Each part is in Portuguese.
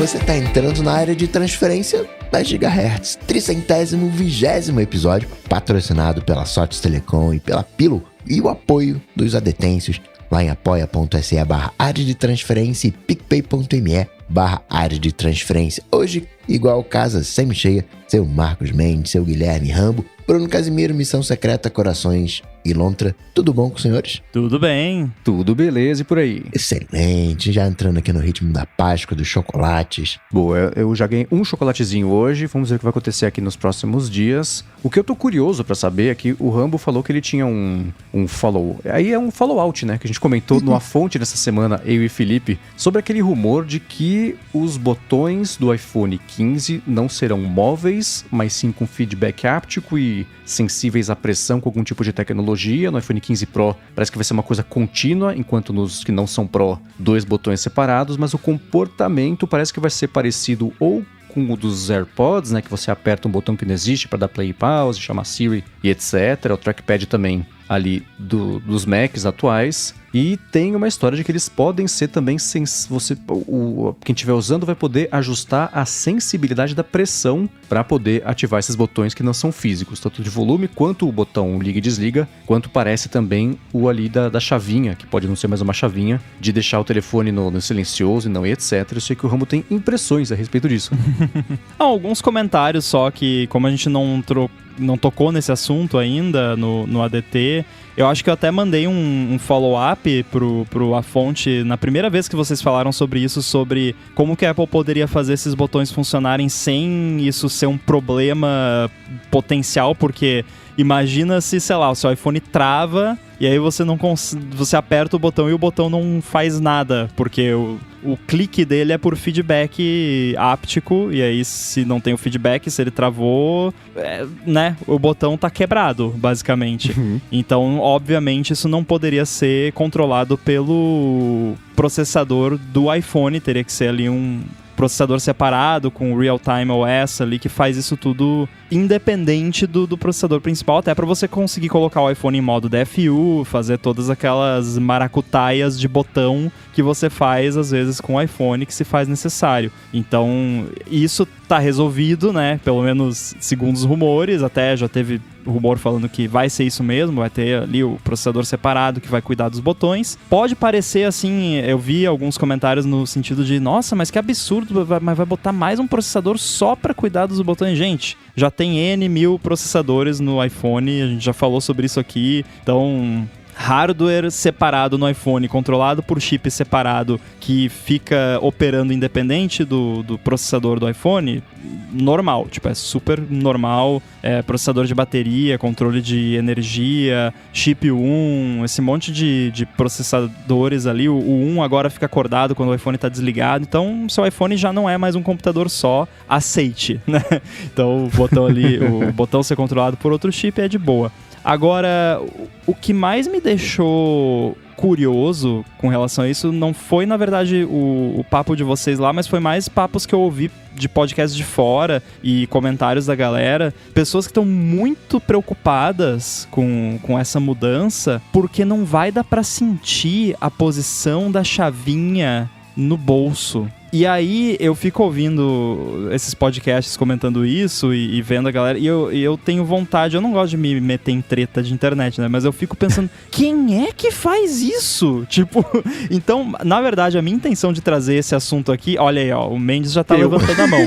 você tá entrando na área de transferência da GHz. 320º episódio, patrocinado pela Sotes Telecom e pela Pilo, e o apoio dos adetêncios lá em apoia.se/área de transferência e picpay.me/área de transferência. Hoje, igual casa semi-cheia, seu Marcos Mendes, seu Guilherme Rambo, Bruno Casimiro, Missão Secreta, Corações e Lontra. Tudo bom com os senhores? Tudo bem. Tudo beleza e por aí? Excelente, já entrando aqui no ritmo da Páscoa, dos chocolates. Boa, eu já ganhei um chocolatezinho hoje, vamos ver o que vai acontecer aqui nos próximos dias. O que eu tô curioso pra saber é que o Rambo falou que ele tinha um follow... Aí é um follow-out, né, que a gente comentou numa fonte nessa semana, eu e Felipe, sobre aquele rumor de que os botões do iPhone 15 não serão móveis, mas sim com feedback áptico e sensíveis à pressão com algum tipo de tecnologia. No iPhone 15 Pro parece que vai ser uma coisa contínua, enquanto nos que não são Pro, 2 botões separados, mas o comportamento parece que vai ser parecido ou com o dos AirPods, né, que você aperta um botão que não existe para dar play e pause, chamar Siri e etc. O trackpad também ali dos Macs atuais. E tem uma história de que eles podem ser também... quem estiver usando vai poder ajustar a sensibilidade da pressão para poder ativar esses botões que não são físicos, tanto de volume quanto o botão liga e desliga, quanto parece também o ali da chavinha, que pode não ser mais uma chavinha, de deixar o telefone no silencioso e não etc. Eu sei que o Rambo tem impressões a respeito disso. Alguns comentários só que, como a gente não tocou nesse assunto ainda no ADT, eu acho que eu até mandei um follow-up pro A Fonte na primeira vez que vocês falaram sobre isso, sobre como que a Apple poderia fazer esses botões funcionarem sem isso ser um problema potencial, porque imagina se, sei lá, o seu iPhone trava e aí você aperta o botão e o botão não faz nada, porque o clique dele é por feedback áptico, e aí se não tem o feedback, se ele travou, né, o botão tá quebrado, basicamente. Então, obviamente, isso não poderia ser controlado pelo processador do iPhone, teria que ser ali um processador separado com o Real-Time OS ali, que faz isso tudo independente do processador principal, até para você conseguir colocar o iPhone em modo DFU, fazer todas aquelas maracutaias de botão que você faz às vezes com o iPhone, que se faz necessário. Então, isso tá resolvido, né? Pelo menos segundo os rumores, até já teve rumor falando que vai ser isso mesmo, vai ter ali o processador separado que vai cuidar dos botões. Pode parecer assim, eu vi alguns comentários no sentido de, nossa, mas que absurdo, mas vai botar mais um processador só para cuidar dos botões. Gente, já tem N mil processadores no iPhone, a gente já falou sobre isso aqui, então... hardware separado no iPhone, controlado por chip separado, que fica operando independente do processador do iPhone, normal, tipo, é super normal, processador de bateria, controle de energia, chip 1, esse monte de processadores ali, o 1 agora fica acordado quando o iPhone está desligado, então seu iPhone já não é mais um computador só, aceite, né? Então o botão ali, o botão ser controlado por outro chip é de boa. Agora, o que mais me deixou curioso com relação a isso não foi, na verdade, o papo de vocês lá, mas foi mais papos que eu ouvi de podcasts de fora e comentários da galera. Pessoas que estão muito preocupadas com essa mudança, porque não vai dar pra sentir a posição da chavinha no bolso. E aí eu fico ouvindo esses podcasts comentando isso e vendo a galera, e eu tenho vontade, eu não gosto de me meter em treta de internet, né? Mas eu fico pensando, quem é que faz isso? Tipo, então, na verdade, a minha intenção de trazer esse assunto aqui, olha aí, ó, o Mendes já tá levantando a mão.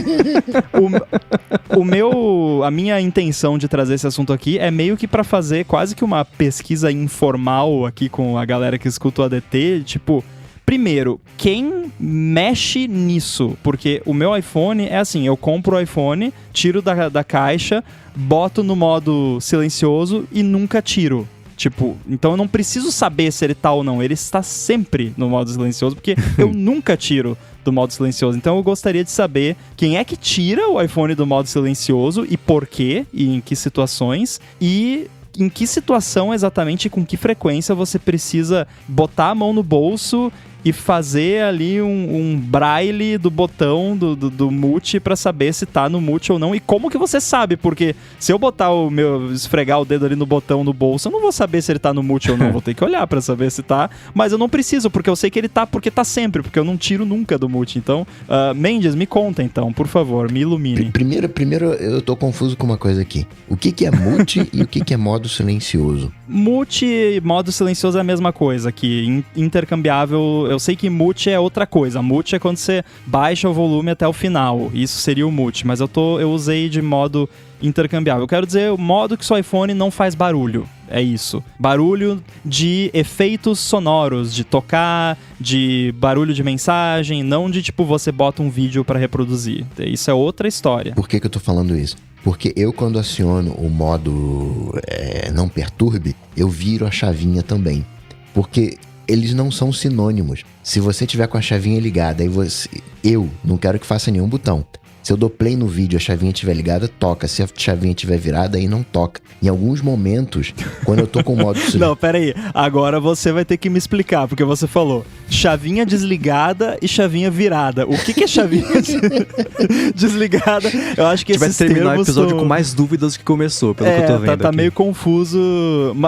A minha intenção de trazer esse assunto aqui é meio que pra fazer quase que uma pesquisa informal aqui com a galera que escuta o ADT, tipo... Primeiro, quem mexe nisso? Porque o meu iPhone é assim, eu compro o iPhone, tiro da caixa, boto no modo silencioso e nunca tiro. Tipo, então eu não preciso saber se ele tá ou não, ele está sempre no modo silencioso, porque eu nunca tiro do modo silencioso. Então eu gostaria de saber quem é que tira o iPhone do modo silencioso e por quê, e em que situações, e... em que situação exatamente, com que frequência você precisa botar a mão no bolso e fazer ali um braille do botão do mute pra saber se tá no mute ou não. E como que você sabe? Porque se eu botar esfregar o dedo ali no botão no bolso, eu não vou saber se ele tá no mute ou não. Vou ter que olhar pra saber se tá. Mas eu não preciso, porque eu sei que ele tá, porque tá sempre, porque eu não tiro nunca do mute. Então, Mendes, me conta então, por favor, me ilumine. Primeiro eu tô confuso com uma coisa aqui. O que é mute e o que é modo silencioso? Mute e modo silencioso é a mesma coisa, que intercambiável, eu sei que mute é outra coisa. Mute é quando você baixa o volume até o final, isso seria o mute, mas eu usei de modo intercambiável. Eu quero dizer o modo que seu iPhone não faz barulho. É isso. Barulho de efeitos sonoros, de tocar, de barulho de mensagem, não de tipo você bota um vídeo pra reproduzir. Isso é outra história. Por que eu tô falando isso? Porque eu, quando aciono o modo não perturbe, eu viro a chavinha também. Porque eles não são sinônimos. Se você tiver com a chavinha ligada, eu não quero que faça nenhum botão. Se eu dou play no vídeo e a chavinha estiver ligada, toca. Se a chavinha estiver virada, aí não toca. Em alguns momentos, quando eu tô com o modo... Não, peraí. Agora você vai ter que me explicar, porque você falou chavinha desligada e chavinha virada. O que é chavinha desligada? Eu acho que esses termos... A gente vai terminar o episódio com mais dúvidas que começou, pelo que eu tô vendo tá aqui. Meio confuso.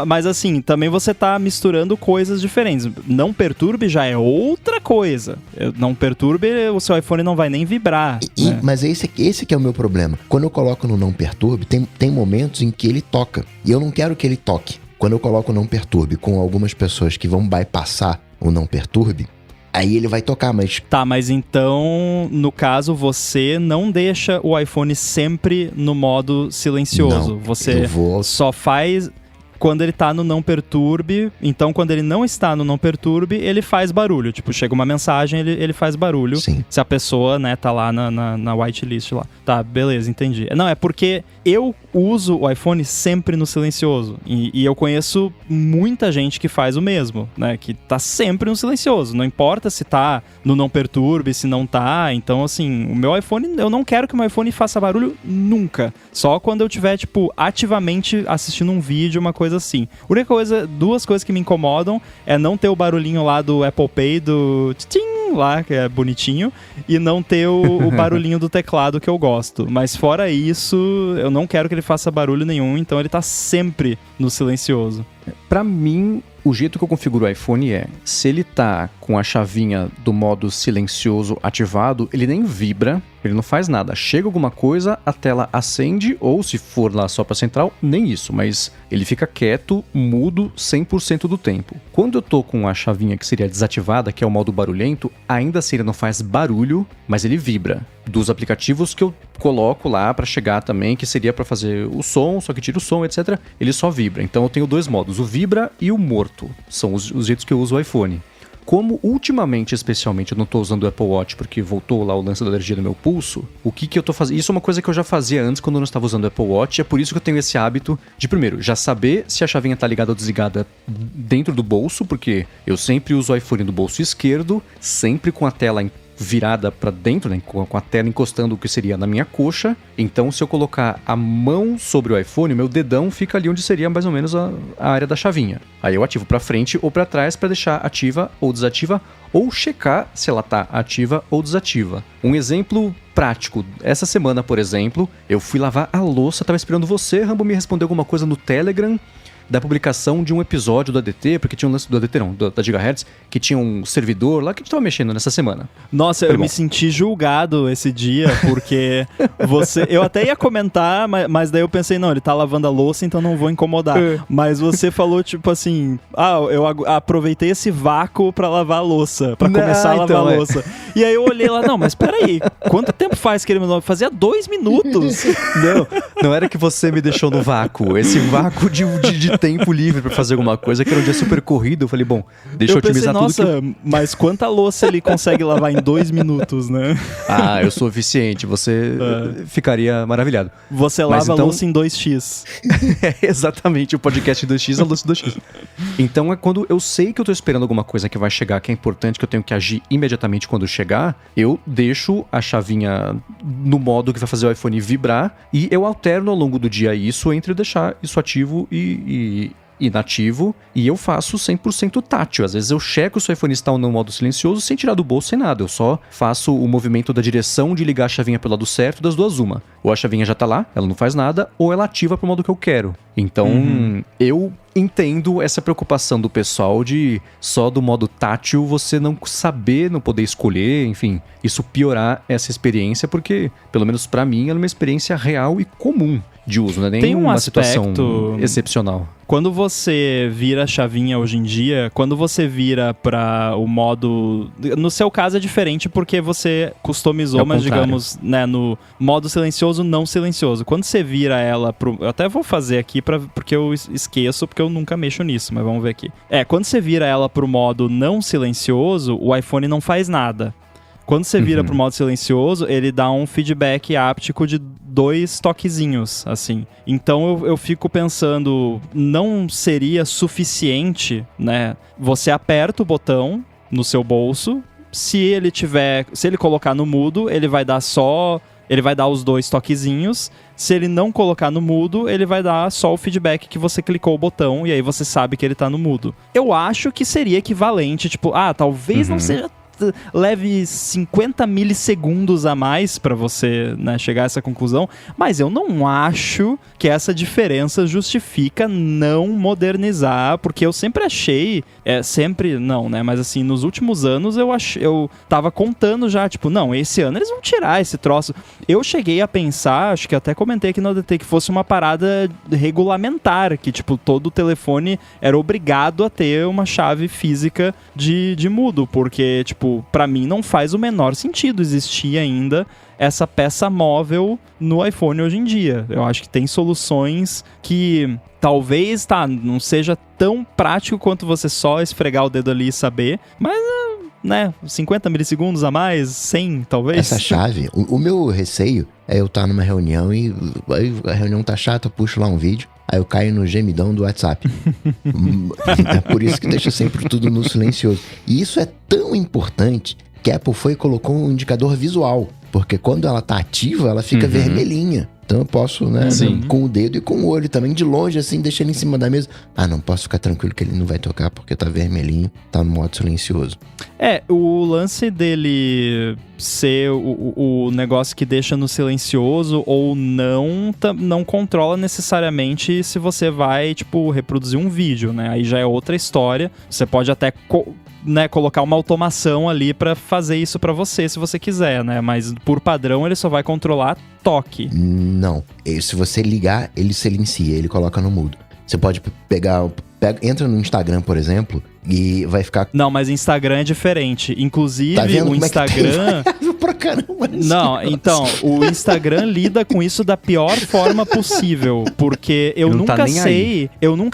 Mas assim, também você tá misturando coisas diferentes. Não perturbe já é outra coisa. Não perturbe, o seu iPhone não vai nem vibrar. Né? Mas esse que é o meu problema. Quando eu coloco no não perturbe, tem momentos em que ele toca. E eu não quero que ele toque. Quando eu coloco não perturbe com algumas pessoas que vão bypassar o não perturbe, aí ele vai tocar, mas... Tá, mas então, no caso, você não deixa o iPhone sempre no modo silencioso. Não, você só faz... Quando ele tá no não perturbe, então quando ele não está no não perturbe, ele faz barulho. Tipo, chega uma mensagem, ele faz barulho. Sim. Se a pessoa, né, tá lá na whitelist lá. Tá, beleza, entendi. Não, é porque eu uso o iPhone sempre no silencioso. E eu conheço muita gente que faz o mesmo, né? Que tá sempre no silencioso. Não importa se tá no não perturbe, se não tá. Então, assim, o meu iPhone, eu não quero que o meu iPhone faça barulho nunca. Só quando eu tiver, tipo, ativamente assistindo um vídeo, uma coisa assim. A única coisa, duas coisas que me incomodam é não ter o barulhinho lá do Apple Pay, do tchim lá, que é bonitinho, e não ter o barulhinho do teclado que eu gosto. Mas fora isso, eu não quero que ele faça barulho nenhum, então ele tá sempre no silencioso. Pra mim, o jeito que eu configuro o iPhone é, se ele tá com a chavinha do modo silencioso ativado, ele nem vibra, ele não faz nada. Chega alguma coisa, a tela acende, ou se for lá só pra central, nem isso, mas ele fica quieto, mudo 100% do tempo. Quando eu tô com a chavinha que seria desativada, que é o modo barulhento, ainda assim ele não faz barulho, mas ele vibra. Dos aplicativos que eu coloco lá pra chegar também, que seria pra fazer o som, só que tira o som, etc., ele só vibra. Então eu tenho dois modos, o vibra e o morto. São os jeitos que eu uso o iPhone. Como ultimamente, especialmente, eu não tô usando o Apple Watch porque voltou lá o lance da alergia no meu pulso, o que eu tô fazendo? Isso é uma coisa que eu já fazia antes quando eu não estava usando o Apple Watch, é por isso que eu tenho esse hábito de, primeiro, já saber se a chavinha tá ligada ou desligada dentro do bolso, porque eu sempre uso o iPhone no bolso esquerdo, sempre com a tela virada para dentro, né, com a tela encostando o que seria na minha coxa. Então, se eu colocar a mão sobre o iPhone, meu dedão fica ali onde seria mais ou menos a área da chavinha. Aí eu ativo para frente ou para trás para deixar ativa ou desativa, ou checar se ela tá ativa ou desativa. Um exemplo prático, essa semana, por exemplo, eu fui lavar a louça, tava esperando você, Rambo, me responder alguma coisa no Telegram da publicação de um episódio do ADT, porque tinha um lance do ADT não, da Gigahertz, que tinha um servidor lá que a gente tava mexendo nessa semana. Nossa, eu me senti julgado esse dia, porque eu até ia comentar, mas daí eu pensei, não, ele tá lavando a louça, então não vou incomodar. Mas você falou, tipo assim, eu aproveitei esse vácuo pra lavar a louça, pra começar a lavar a louça. E aí eu olhei lá, não, mas peraí, quanto tempo faz que ele me lavou? Fazia 2 minutos. Não era que você me deixou no vácuo, esse vácuo de tempo livre pra fazer alguma coisa, que era um dia super corrido, eu falei, bom, deixa eu otimizar tudo. Nossa, mas quanta louça ele consegue lavar em 2 minutos, né? Ah, eu sou eficiente, você ficaria maravilhado. Você lava a louça em 2x. Exatamente, o podcast 2x, a louça 2x. Então é quando eu sei que eu tô esperando alguma coisa que vai chegar, que é importante, que eu tenho que agir imediatamente quando chegar, eu deixo a chavinha no modo que vai fazer o iPhone vibrar, e eu alterno ao longo do dia isso, entre deixar isso ativo e inativo e eu faço 100% tátil. Às vezes eu checo se o iPhone está ou não no modo silencioso sem tirar do bolso, sem nada. Eu só faço o movimento da direção de ligar a chavinha pelo lado certo, das duas uma. Ou a chavinha já tá lá, ela não faz nada, ou ela ativa pro modo que eu quero. Então, eu entendo essa preocupação do pessoal de só do modo tátil você não saber, não poder escolher, enfim, isso piorar essa experiência, porque, pelo menos pra mim, ela é uma experiência real e comum de uso, não é nem Tem um uma aspecto situação excepcional. Quando você vira a chavinha hoje em dia, quando você vira para o modo... No seu caso é diferente porque você customizou, mas digamos, né, no modo silencioso, não silencioso. Quando você vira ela pro... Eu até vou fazer aqui porque eu esqueço, porque eu nunca mexo nisso, mas vamos ver aqui. Quando você vira ela pro modo não silencioso, o iPhone não faz nada. Quando você vira pro modo silencioso, ele dá um feedback áptico de 2 toquezinhos, assim. Então eu fico pensando, não seria suficiente, né? Você aperta o botão no seu bolso, se ele colocar no mudo, ele vai dar os 2 toquezinhos. Se ele não colocar no mudo, ele vai dar só o feedback que você clicou o botão e aí você sabe que ele tá no mudo. Eu acho que seria equivalente, tipo, talvez não seja leve 50 milissegundos a mais pra você, né, chegar a essa conclusão, mas eu não acho que essa diferença justifica não modernizar, porque eu sempre achei, sempre não, né, mas assim, nos últimos anos eu tava contando já, tipo, não, esse ano eles vão tirar esse troço. Eu cheguei a pensar, acho que até comentei aqui no ADT, que fosse uma parada regulamentar, que tipo, todo telefone era obrigado a ter uma chave física de mudo, porque tipo, pra mim não faz o menor sentido existir ainda essa peça móvel no iPhone hoje em dia. Eu acho que tem soluções que talvez não seja tão prático quanto você só esfregar o dedo ali e saber, mas né, 50 milissegundos a mais, 100 talvez. Essa chave, o meu receio é eu estar numa reunião e a reunião tá chata, eu puxo lá um vídeo, aí eu caio no gemidão do WhatsApp. É por isso que deixa sempre tudo no silencioso. E isso é tão importante que a Apple foi e colocou um indicador visual. Porque quando ela tá ativa, ela fica vermelhinha. Então eu posso, né, com o dedo e com o olho também, de longe, assim, deixar ele em cima da mesa. Não posso ficar tranquilo que ele não vai tocar porque tá vermelhinho, tá no modo silencioso. O lance dele ser o negócio que deixa no silencioso ou não controla necessariamente se você vai, tipo, reproduzir um vídeo, né? Aí já é outra história. Você pode até colocar uma automação ali pra fazer isso pra você, se você quiser, né? Mas por padrão ele só vai controlar toque. Não. Se você ligar, ele silencia, ele coloca no mudo. Você pode entra no Instagram, por exemplo, e vai ficar... Não, mas Instagram é diferente. Inclusive, tá vendo o Instagram... pra caramba. Não, então, o Instagram lida com isso da pior forma possível, porque eu nunca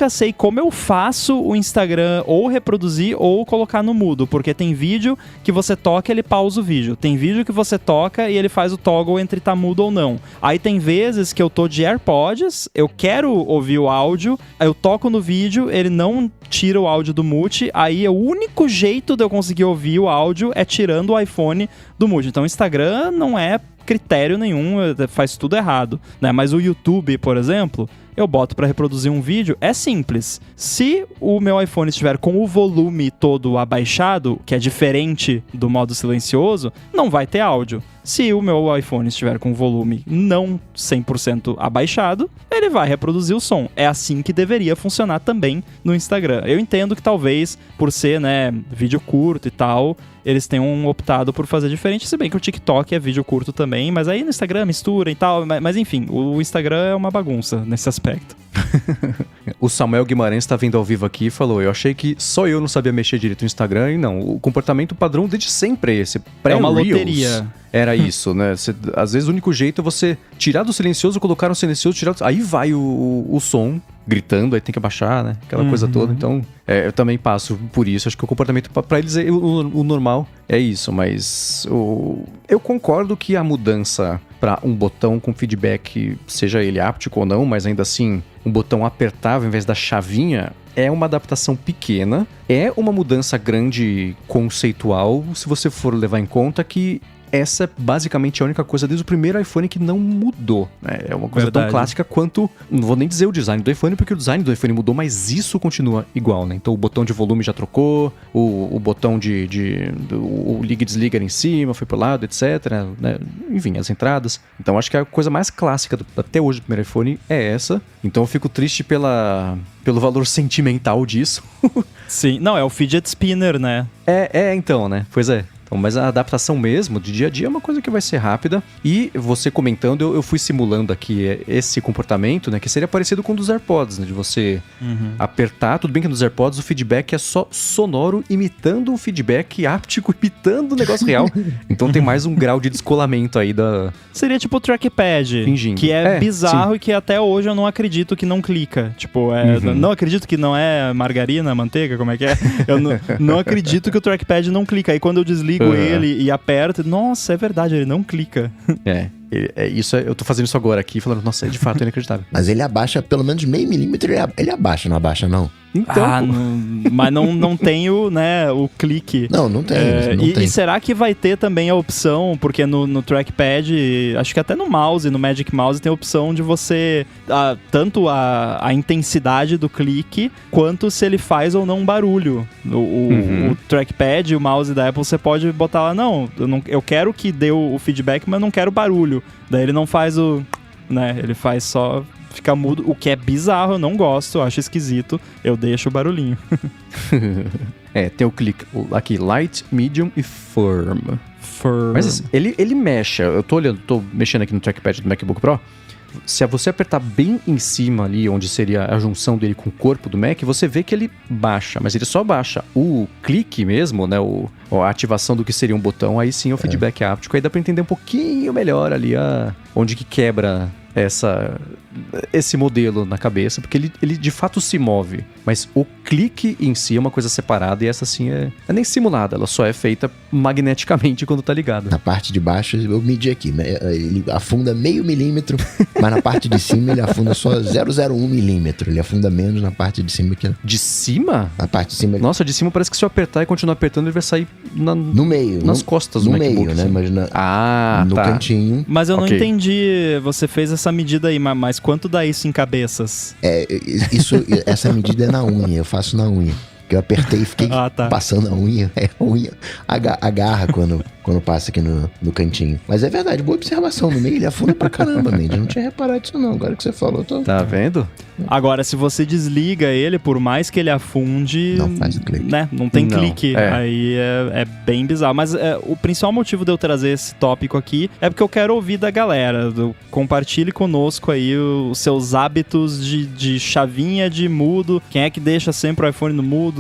sei como eu faço o Instagram ou reproduzir ou colocar no mudo, porque tem vídeo que você toca e ele pausa o vídeo, tem vídeo que você toca e ele faz o toggle entre tá mudo ou não. Aí tem vezes que eu tô de AirPods, eu quero ouvir o áudio, aí eu toco no vídeo, ele não tira o áudio do mute, aí o único jeito de eu conseguir ouvir o áudio é tirando o iPhone do mute. Então o Instagram não é critério nenhum, faz tudo errado, né? Mas o YouTube, por exemplo, eu boto pra reproduzir um vídeo, é simples. Se o meu iPhone estiver com o volume todo abaixado, que é diferente do modo silencioso, não vai ter áudio. Se o meu iPhone estiver com o volume não 100% abaixado, ele vai reproduzir o som. É assim que deveria funcionar também no Instagram. Eu entendo que talvez, por ser, né, vídeo curto e tal, eles tenham optado por fazer diferente, se bem que o TikTok é vídeo curto também, mas aí no Instagram mistura e tal, mas enfim, o Instagram é uma bagunça nesse aspecto. O Samuel Guimarães está vindo ao vivo aqui e falou: eu achei que só eu não sabia mexer direito no Instagram, e não, o comportamento padrão desde sempre é esse. É uma loteria. Era isso, né? Às vezes o único jeito é você tirar do silencioso, colocar no silencioso, aí vai o som gritando, aí tem que abaixar, né? Aquela coisa toda. Então, eu também passo por isso. Acho que o comportamento, pra eles, o normal é isso. Mas eu concordo que a mudança para um botão com feedback, seja ele áptico ou não, mas ainda assim, um botão apertável ao invés da chavinha, é uma adaptação pequena, é uma mudança grande conceitual, se você for levar em conta que essa é basicamente a única coisa desde o primeiro iPhone que não mudou, né? É uma coisa tão Verdade. clássica quanto, não vou nem dizer o design do iPhone, porque o design do iPhone mudou, mas isso continua igual, né? Então o botão de volume já trocou, o botão o liga e desliga ali em cima, foi pro lado, etc, né? Enfim, as entradas. Então acho que a coisa mais clássica até hoje do primeiro iPhone é essa. Então eu fico triste pelo valor sentimental disso. Sim, não, é o fidget spinner, né? Então, né? Pois é. Então, mas a adaptação mesmo, de dia a dia, é uma coisa que vai ser rápida. E você comentando, eu fui simulando aqui esse comportamento, né? Que seria parecido com o dos AirPods, né? De você apertar. Tudo bem que nos AirPods o feedback é só sonoro, imitando o feedback áptico, imitando o negócio real. Então tem mais um grau de descolamento aí da... Seria tipo o trackpad, Fingindo. que é bizarro sim. e que até hoje eu não acredito que não clica. Tipo, não acredito que não é margarina, manteiga, como é que é? Eu não acredito que o trackpad não clica. Aí quando eu desligo ele e aperto, nossa, é verdade, ele não clica. Eu tô fazendo isso agora aqui, falando, nossa, é de fato inacreditável. Mas ele abaixa pelo menos meio milímetro, ele abaixa, não abaixa não? Então, mas não tem o clique. Não tem, não tem. E será que vai ter também a opção, porque no trackpad, acho que até no mouse, no Magic Mouse, tem a opção de você, tanto a intensidade do clique, quanto se ele faz ou não barulho. O trackpad e o mouse da Apple, você pode botar lá, eu quero que dê o feedback, mas não quero barulho. Daí ele não faz ele faz só... fica mudo, o que é bizarro, eu não gosto, eu acho esquisito, eu deixo o barulhinho. Tem o clique aqui, light, medium e firm. Mas assim, ele mexe, eu tô mexendo aqui no trackpad do MacBook Pro. Se você apertar bem em cima ali, onde seria a junção dele com o corpo do Mac, você vê que ele baixa, mas ele só baixa o clique mesmo, né, a ativação do que seria um botão, aí sim é o feedback áptico, aí dá pra entender um pouquinho melhor ali onde que quebra esse modelo na cabeça, porque ele de fato se move, mas o clique em si é uma coisa separada e essa sim é nem simulada, ela só é feita magneticamente quando tá ligada. Na parte de baixo, eu medi aqui, ele afunda meio milímetro, mas na parte de cima ele afunda só 0,01 milímetro, ele afunda menos na parte de cima que... De cima? Na parte de cima... Nossa, de cima parece que se eu apertar e continuar apertando, ele vai sair no meio. Nas costas do MacBook. No meio, né? Mas no cantinho. Mas eu não entendi, você fez essa medida aí, mas quanto dá isso em cabeças? Essa medida é na unha, eu faço na unha. Que eu apertei e fiquei passando a unha. A unha agarra quando passa aqui no cantinho. Mas é verdade, boa observação. No meio ele afunda pra caramba, Mendes. Eu não tinha reparado isso não. Agora que você falou, Tá vendo? Agora, se você desliga ele, por mais que ele afunde... Não faz o clique. Né? Não tem clique. Aí é bem bizarro. Mas o principal motivo de eu trazer esse tópico aqui é porque eu quero ouvir da galera. Compartilhe conosco aí os seus hábitos de chavinha de mudo. Quem é que deixa sempre o iPhone no mudo?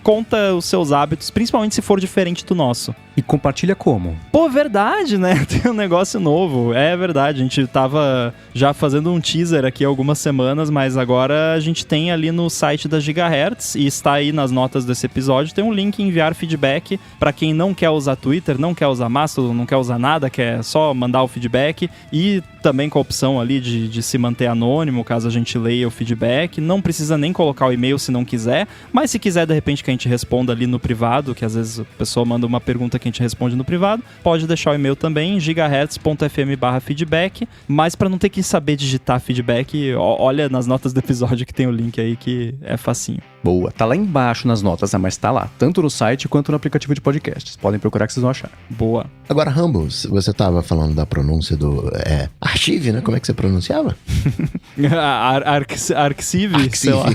Conta os seus hábitos, principalmente se for diferente do nosso. E compartilha como? Pô, verdade, né? Tem um negócio novo. É verdade, a gente tava já fazendo um teaser aqui há algumas semanas, mas agora a gente tem ali no site da Gigahertz e está aí nas notas desse episódio, tem um link em enviar feedback para quem não quer usar Twitter, não quer usar Mastodon, não quer usar nada, quer só mandar o feedback e também com a opção ali de se manter anônimo, caso a gente leia o feedback. Não precisa nem colocar o e-mail se não quiser, mas se quiser de repente que a gente responda ali no privado, que às vezes a pessoa manda uma pergunta que a gente responde no privado, pode deixar o e-mail também, gigahertz.fm/feedback, mas para não ter que saber digitar feedback, olha nas notas do episódio que tem o link aí que é facinho. Boa, tá lá embaixo nas notas, né? Mas tá lá, tanto no site quanto no aplicativo de podcasts. Podem procurar que vocês vão achar. Boa. Agora, Rambo, você tava falando da pronúncia do Archive, né? Como é que você pronunciava? Arxive, sei lá.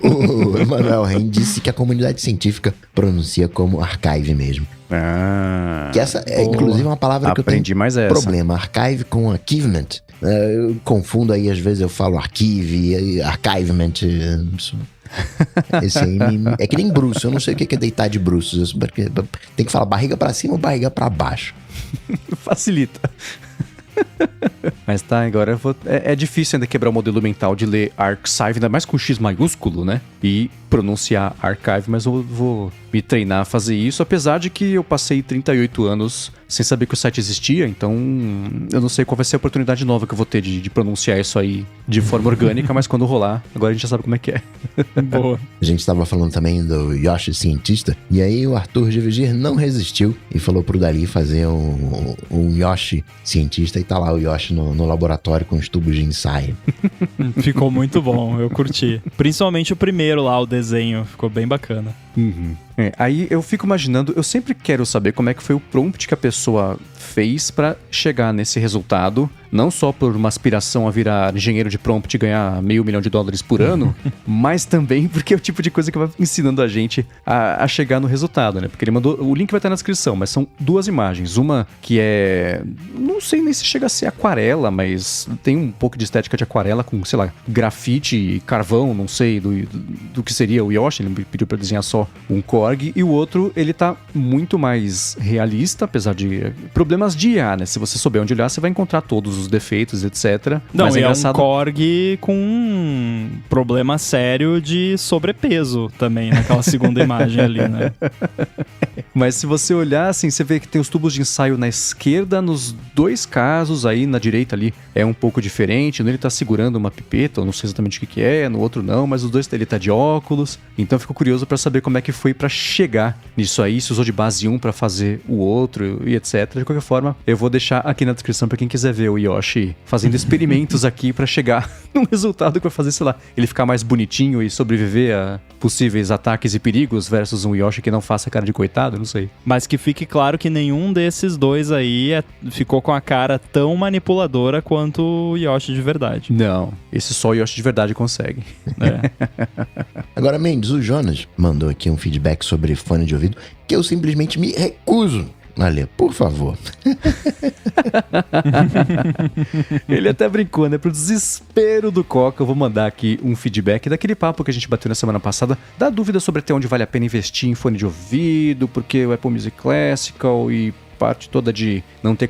O Emanuel Ren disse que a comunidade científica pronuncia como archive mesmo. Que essa é inclusive uma palavra que eu tenho problema. Archive com archivement. Eu confundo aí, às vezes eu falo archive, archivement. Esse aí é que nem bruço. Eu não sei o que é deitar de bruços. Tem que falar barriga pra cima ou barriga pra baixo. Facilita. Mas tá, agora eu vou... É difícil ainda quebrar o modelo mental de ler Archive, ainda mais com X maiúsculo, né? E pronunciar Archive, mas eu vou me treinar a fazer isso, apesar de que eu passei 38 anos sem saber que o site existia, então eu não sei qual vai ser a oportunidade nova que eu vou ter de pronunciar isso aí de forma orgânica, mas quando rolar, agora a gente já sabe como é que é. Boa. A gente tava falando também do Yoshi cientista, e aí o Arthur de Vigir não resistiu e falou pro Dali fazer um Yoshi cientista, e tá lá o Yoshi no laboratório com os tubos de ensaio. Ficou muito bom, eu curti. Principalmente o primeiro lá, o desenho, ficou bem bacana. Uhum. Aí eu fico imaginando, eu sempre quero saber como é que foi o prompt que a pessoa fez pra chegar nesse resultado, não só por uma aspiração a virar engenheiro de prompt e ganhar $500 mil por ano, mas também porque é o tipo de coisa que vai ensinando a gente a chegar no resultado, né? Porque ele mandou, o link vai estar na descrição, mas são 2 imagens, uma que é, não sei nem se chega a ser aquarela, mas tem um pouco de estética de aquarela com, sei lá, grafite e carvão, não sei do que seria o Yoshi, ele me pediu pra desenhar só um Korg, e o outro, ele tá muito mais realista, apesar de problemas de IA, né? Se você souber onde olhar, você vai encontrar todos os defeitos, etc. Não, mas é engraçado... um Korg com um problema sério de sobrepeso também, naquela segunda imagem ali, né? Mas se você olhar, assim, você vê que tem os tubos de ensaio na esquerda, nos 2 casos, aí na direita ali é um pouco diferente, ele tá segurando uma pipeta, eu não sei exatamente o que é, no outro não, mas os dois ele tá de óculos, então eu fico curioso pra saber como é que foi pra chegar nisso aí, se usou de base 1 pra fazer o outro e etc. De qualquer forma, eu vou deixar aqui na descrição pra quem quiser ver o Yoshi fazendo experimentos aqui pra chegar num resultado que vai fazer, sei lá, ele ficar mais bonitinho e sobreviver a possíveis ataques e perigos versus um Yoshi que não faça cara de coitado, não sei. Mas que fique claro que nenhum desses dois aí ficou com a cara tão manipuladora quanto o Yoshi de verdade. Não, esse só o Yoshi de verdade consegue. Agora, Mendes, o Jonas mandou aqui um feedback sobre fone de ouvido que eu simplesmente me recuso a ler, por favor. Ele até brincou, né? Pro desespero do Coca, eu vou mandar aqui um feedback daquele papo que a gente bateu na semana passada, da dúvida sobre até onde vale a pena investir em fone de ouvido, porque o Apple Music Classical e parte toda de não ter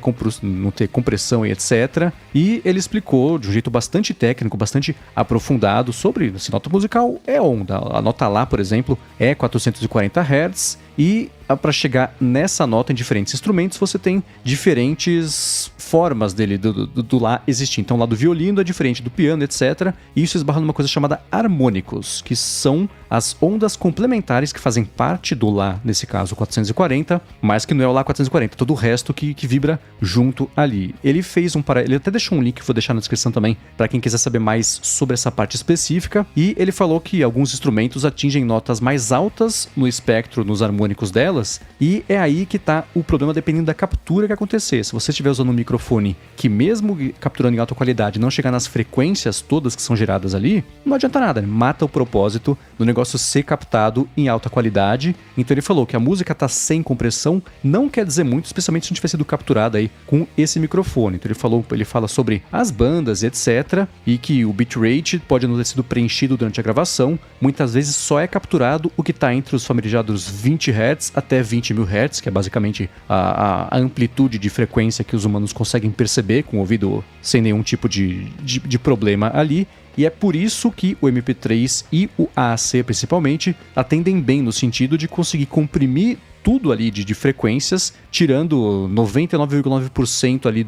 compressão e etc. E ele explicou de um jeito bastante técnico, bastante aprofundado sobre se nota musical é onda. A nota Lá, por exemplo, é 440 Hz e para chegar nessa nota em diferentes instrumentos, você tem diferentes formas dele, do Lá existir. Então, o Lá do violino é diferente do piano, etc. E isso esbarra numa coisa chamada harmônicos, que são as ondas complementares que fazem parte do Lá, nesse caso 440, mas que não é o Lá 440, todo o resto que vibra junto ali. Ele fez ele até deixou um link que vou deixar na descrição também, para quem quiser saber mais sobre essa parte específica, e ele falou que alguns instrumentos atingem notas mais altas no espectro, nos harmônicos delas, e é aí que tá o problema dependendo da captura que acontecer. Se você estiver usando um microfone que mesmo capturando em alta qualidade não chegar nas frequências todas que são geradas ali, não adianta nada, né? Mata o propósito do negócio ser captado em alta qualidade. Então ele falou que a música tá sem compressão, não quer dizer muito, especialmente se não tiver sido capturada aí com esse microfone. Então ele fala sobre as bandas, etc, e que o bitrate pode não ter sido preenchido durante a gravação, muitas vezes só é capturado o que tá entre os famigerados 20 Hz até 20.000 Hz, que é basicamente a amplitude de frequência que os humanos conseguem perceber com o ouvido sem nenhum tipo de problema ali. E é por isso que o MP3 e o AAC, principalmente, atendem bem no sentido de conseguir comprimir tudo ali de frequências, tirando 99,9% ali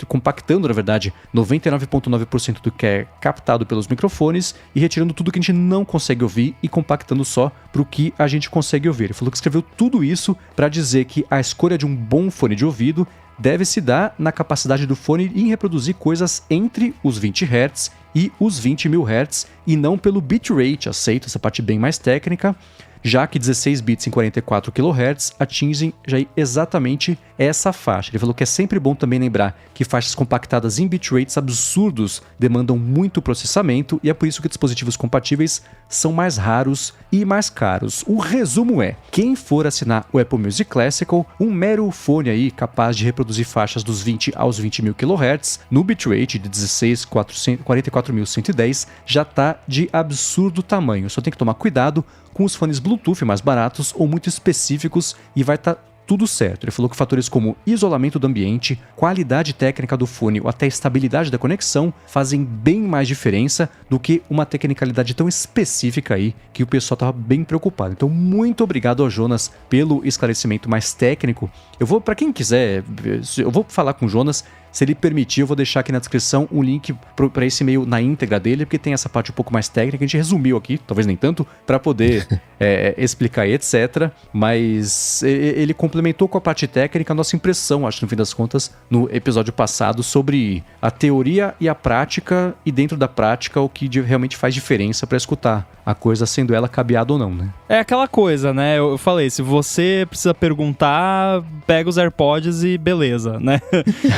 compactando, na verdade, 99,9% do que é captado pelos microfones e retirando tudo que a gente não consegue ouvir e compactando só para o que a gente consegue ouvir. Ele falou que escreveu tudo isso para dizer que a escolha de um bom fone de ouvido deve se dar na capacidade do fone em reproduzir coisas entre os 20 Hz e os 20.000 Hz e não pelo bitrate, aceito essa parte bem mais técnica, já que 16 bits em 44 kHz atingem já exatamente essa faixa. Ele falou que é sempre bom também lembrar que faixas compactadas em bitrates absurdos demandam muito processamento e é por isso que dispositivos compatíveis são mais raros e mais caros. O resumo é, quem for assinar o Apple Music Classical, um mero fone aí capaz de reproduzir faixas dos 20 aos 20.000 kHz no bitrate de 16 44.110 já está de absurdo tamanho. Só tem que tomar cuidado com os fones Bluetooth mais baratos ou muito específicos e vai estar tudo certo. Ele falou que fatores como isolamento do ambiente, qualidade técnica do fone ou até estabilidade da conexão fazem bem mais diferença do que uma tecnicalidade tão específica aí que o pessoal estava bem preocupado. Então, muito obrigado ao Jonas pelo esclarecimento mais técnico. Eu vou, para quem quiser, eu vou falar com o Jonas. Se ele permitir, eu vou deixar aqui na descrição um link para esse e-mail na íntegra dele, porque tem essa parte um pouco mais técnica, a gente resumiu aqui, talvez nem tanto, para poder explicar e etc. Mas ele complementou com a parte técnica a nossa impressão, acho, no fim das contas, no episódio passado, sobre a teoria e a prática, e dentro da prática, o que realmente faz diferença para escutar a coisa, sendo ela cabeada ou não, né? É aquela coisa, né? Eu falei, se você precisa perguntar, pega os AirPods e beleza, né?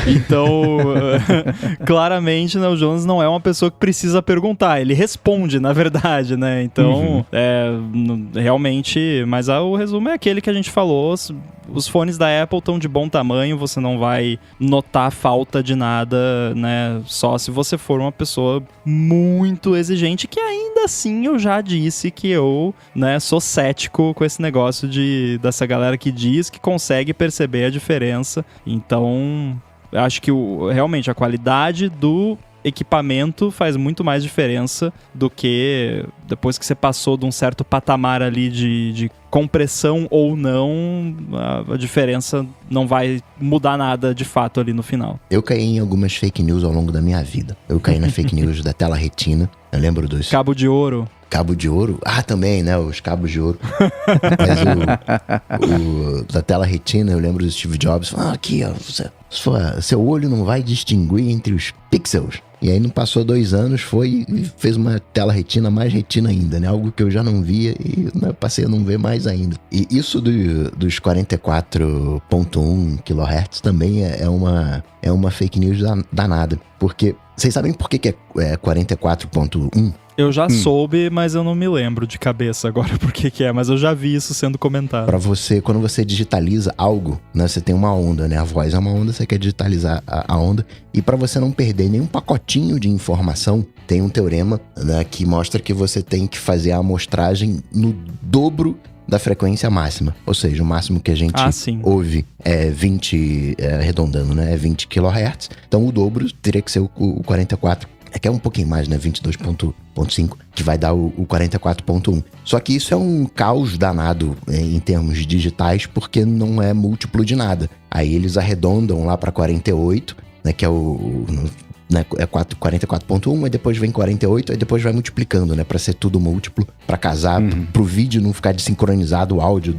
Então, claramente, né, o Jonas não é uma pessoa que precisa perguntar, ele responde, na verdade, né? Então, realmente, mas o resumo é aquele que a gente falou, os fones da Apple estão de bom tamanho, você não vai notar falta de nada, né? Só se você for uma pessoa muito exigente, que ainda assim eu já disse que eu, né, sou cético com esse negócio dessa galera que diz que consegue perceber a diferença. Então, eu acho que realmente a qualidade do equipamento faz muito mais diferença do que depois que você passou de um certo patamar ali de compressão ou não, a diferença não vai mudar nada de fato ali no final. Eu caí em algumas fake news ao longo da minha vida. Eu caí na fake news da tela retina. Eu lembro dos... Cabo de ouro. Cabo de ouro? Ah, também, né? Os cabos de ouro. Mas da tela retina, eu lembro do Steve Jobs falando, aqui, ó, seu olho não vai distinguir entre os pixels. E aí não passou 2 anos, foi e fez uma tela retina, mais retina ainda, né? Algo que eu já não via e passei a não ver mais ainda. E isso dos 44.1 kHz também é uma fake news danada. Porque, vocês sabem por que é 44.1? Eu já soube, mas eu não me lembro de cabeça agora por que é, mas eu já vi isso sendo comentado. Pra você, quando você digitaliza algo, né, você tem uma onda, né? A voz é uma onda, você quer digitalizar a onda. E pra você não perder nenhum pacotinho de informação, tem um teorema, né, que mostra que você tem que fazer a amostragem no dobro da frequência máxima. Ou seja, o máximo que a gente ouve é 20, arredondando, né? É 20 kHz. Então o dobro teria que ser o 44. É que é um pouquinho mais, né? 22.5, que vai dar o 44.1. Só que isso é um caos danado em termos digitais, porque não é múltiplo de nada. Aí eles arredondam lá para 48, né? Que é né, é 44.1, aí depois vem 48, aí depois vai multiplicando, né? Pra ser tudo múltiplo, pra casar, pro vídeo não ficar desincronizado o áudio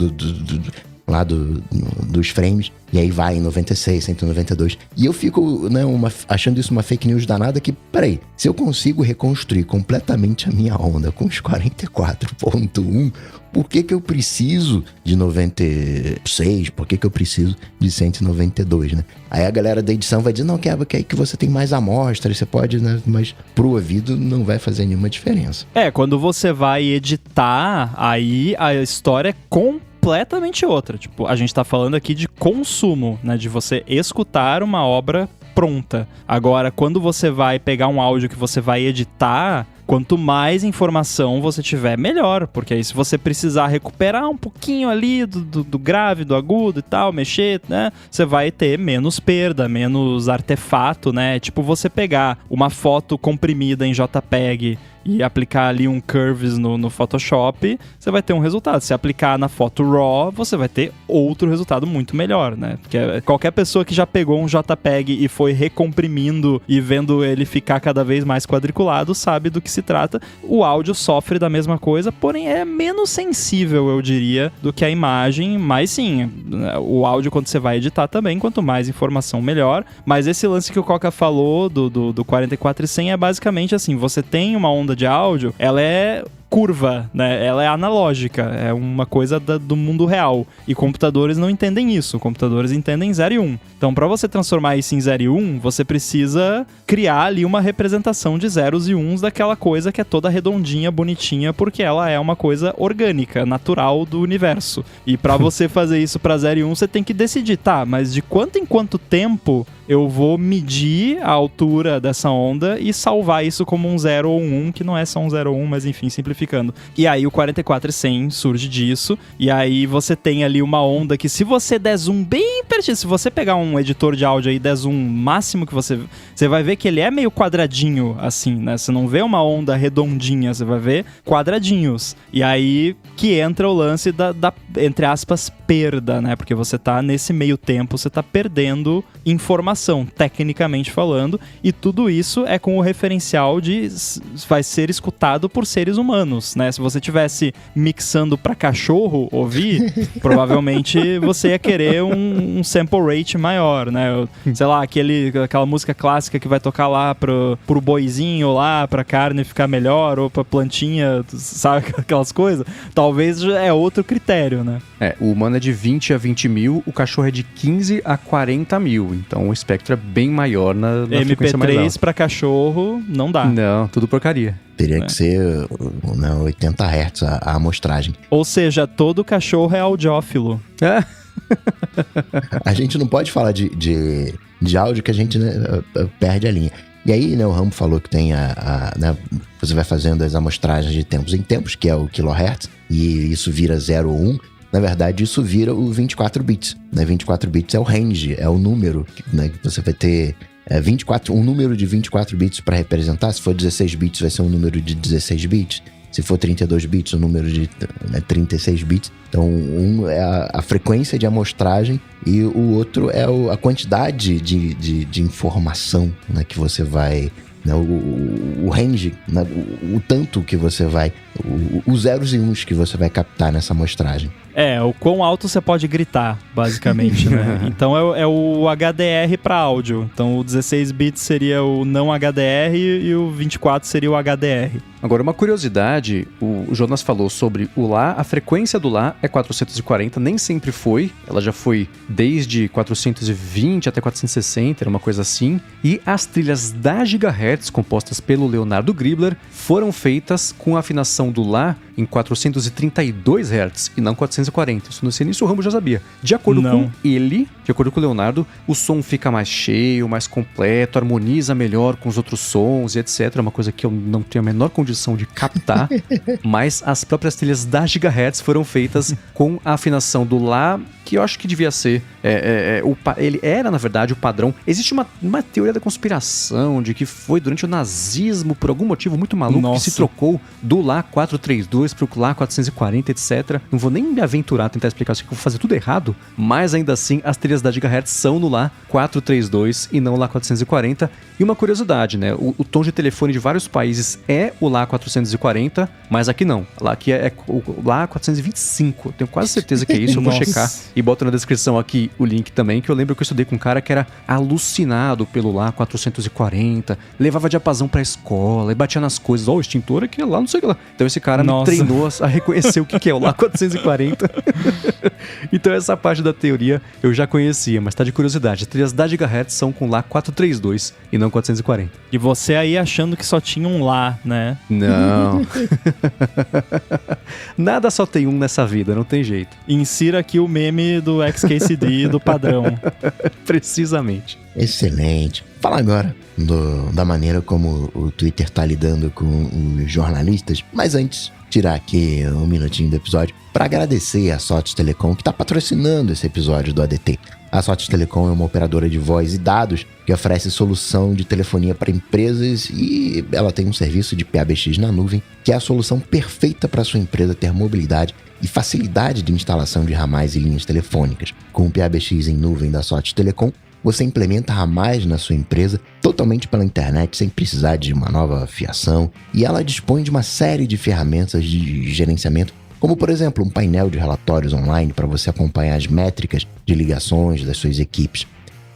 lá dos frames, e aí vai em 96, 192. E eu fico, né, achando isso uma fake news danada que, peraí, se eu consigo reconstruir completamente a minha onda com os 44.1, por que eu preciso de 96? Por que eu preciso de 192, né? Aí a galera da edição vai dizer, não, que aí que você tem mais amostras, você pode, né? Mas pro ouvido não vai fazer nenhuma diferença. Quando você vai editar, aí a história é completamente outra. Tipo, a gente tá falando aqui de consumo, né? De você escutar uma obra pronta. Agora, quando você vai pegar um áudio que você vai editar, quanto mais informação você tiver, melhor. Porque aí se você precisar recuperar um pouquinho ali do grave, do agudo e tal, mexer, né? Você vai ter menos perda, menos artefato, né? Tipo, você pegar uma foto comprimida em JPEG e aplicar ali um curves no Photoshop, você vai ter um resultado. Se aplicar na foto RAW, você vai ter outro resultado muito melhor, né? Porque qualquer pessoa que já pegou um JPEG e foi recomprimindo e vendo ele ficar cada vez mais quadriculado, sabe do que se trata. O áudio sofre da mesma coisa, porém é menos sensível, eu diria, do que a imagem, mas sim, o áudio quando você vai editar também, quanto mais informação, melhor. Mas esse lance que o Coca falou do 44.100 é basicamente assim, você tem uma onda de áudio, ela é curva, né? Ela é analógica, é uma coisa do mundo real. E computadores não entendem isso, computadores entendem 0 e 1. Então, para você transformar isso em 0 e 1, você precisa criar ali uma representação de zeros e uns daquela coisa que é toda redondinha, bonitinha, porque ela é uma coisa orgânica, natural do universo. E para você fazer isso para 0 e 1, você tem que decidir, tá, mas de quanto em quanto tempo eu vou medir a altura dessa onda e salvar isso como um 0 ou um 1, que não é só um 0 ou 1, mas enfim, simplificando. amplificando. E aí o 44.100 surge disso, e aí você tem ali uma onda que se você der zoom bem pertinho, se você pegar um editor de áudio aí e der zoom máximo que você vai ver que ele é meio quadradinho assim, né? Você não vê uma onda redondinha, você vai ver quadradinhos. E aí que entra o lance da entre aspas, perda, né? Porque você tá nesse meio tempo, você tá perdendo informação, tecnicamente falando, e tudo isso é com o referencial de vai ser escutado por seres humanos, né? Se você tivesse mixando pra cachorro ouvir, provavelmente você ia querer um sample rate maior, né? Sei lá, aquela música clássica que vai tocar lá pro boizinho lá, pra carne ficar melhor, ou pra plantinha, sabe? Aquelas coisas. Talvez é outro critério, né? O humano é de 20 a 20 mil, o cachorro é de 15 a 40 mil. Então o espectro é bem maior na frequência mais alta. MP3 pra cachorro não dá. Não, tudo porcaria. Teria que ser 80 Hz a amostragem. Ou seja, todo cachorro é audiófilo. A gente não pode falar de áudio que a gente, né, perde a linha. E aí, né, o Rambo falou que tem né, você vai fazendo as amostragens de tempos em tempos, que é o kilohertz, e isso vira 0 ou 1. Na verdade, isso vira o 24 bits. Né? 24 bits é o range, é o número, né, que você vai ter 24, um número de 24 bits para representar. Se for 16 bits, vai ser um número de 16 bits. Se for 32 bits, um número de 36 bits. Então, um é a frequência de amostragem e o outro é a quantidade de informação, né, que você vai... Né, o range, né, o tanto que você vai... Os zeros e uns que você vai captar nessa amostragem. O quão alto você pode gritar, basicamente, né? Então é o HDR para áudio. Então o 16 bits seria o não HDR e o 24 seria o HDR. Agora, uma curiosidade, o Jonas falou sobre o Lá, a frequência do Lá é 440, nem sempre foi, ela já foi desde 420 até 460, era uma coisa assim, e as trilhas da Gigahertz, compostas pelo Leonardo Gribler, foram feitas com a afinação do Lá em 432 Hz e não 440. Isso no início o Rambo já sabia. De acordo com ele, de acordo com o Leonardo, o som fica mais cheio, mais completo, harmoniza melhor com os outros sons e etc. É uma coisa que eu não tenho a menor condição de captar, mas as próprias trilhas da Gigahertz foram feitas com a afinação do Lá, que eu acho que devia ser... ele era, na verdade, o padrão. Existe uma teoria da conspiração de que foi durante o nazismo, por algum motivo muito maluco, que se trocou do Lá 432 pro Lá 440, etc. Não vou nem me aventurar a tentar explicar isso, que eu vou fazer tudo errado, mas ainda assim, as trilhas da Gigahertz são no Lá 432 e não o Lá 440. E uma curiosidade, né? O tom de telefone de vários países é o Lá 440, mas aqui não. Aqui é o Lá 425. Tenho quase certeza que é isso, eu vou checar. E boto na descrição aqui o link também, que eu lembro que eu estudei com um cara que era alucinado pelo Lá 440, levava diapasão pra escola e batia nas coisas. O extintor aqui é lá, não sei o que lá. Então esse cara me treinou a reconhecer o que é o Lá 440. Então essa parte da teoria eu já conhecia, mas tá de curiosidade. As trilhas da Gigahertz são com Lá 432 e não 440. E você aí achando que só tinha um Lá, né? Não. Nada só tem um nessa vida, não tem jeito. Insira aqui o meme do XKCD do padrão. Precisamente. Excelente. Fala agora da maneira como o Twitter tá lidando com os jornalistas. Mas antes, tirar aqui um minutinho do episódio para agradecer a Sotes Telecom, que está patrocinando esse episódio do ADT. A Sotes Telecom é uma operadora de voz e dados que oferece solução de telefonia para empresas e ela tem um serviço de PABX na nuvem, que é a solução perfeita para sua empresa ter mobilidade e facilidade de instalação de ramais e linhas telefônicas. Com o PABX em nuvem da Sotes Telecom, você implementa ramais na sua empresa totalmente pela internet, sem precisar de uma nova fiação, e ela dispõe de uma série de ferramentas de gerenciamento, como por exemplo um painel de relatórios online para você acompanhar as métricas de ligações das suas equipes.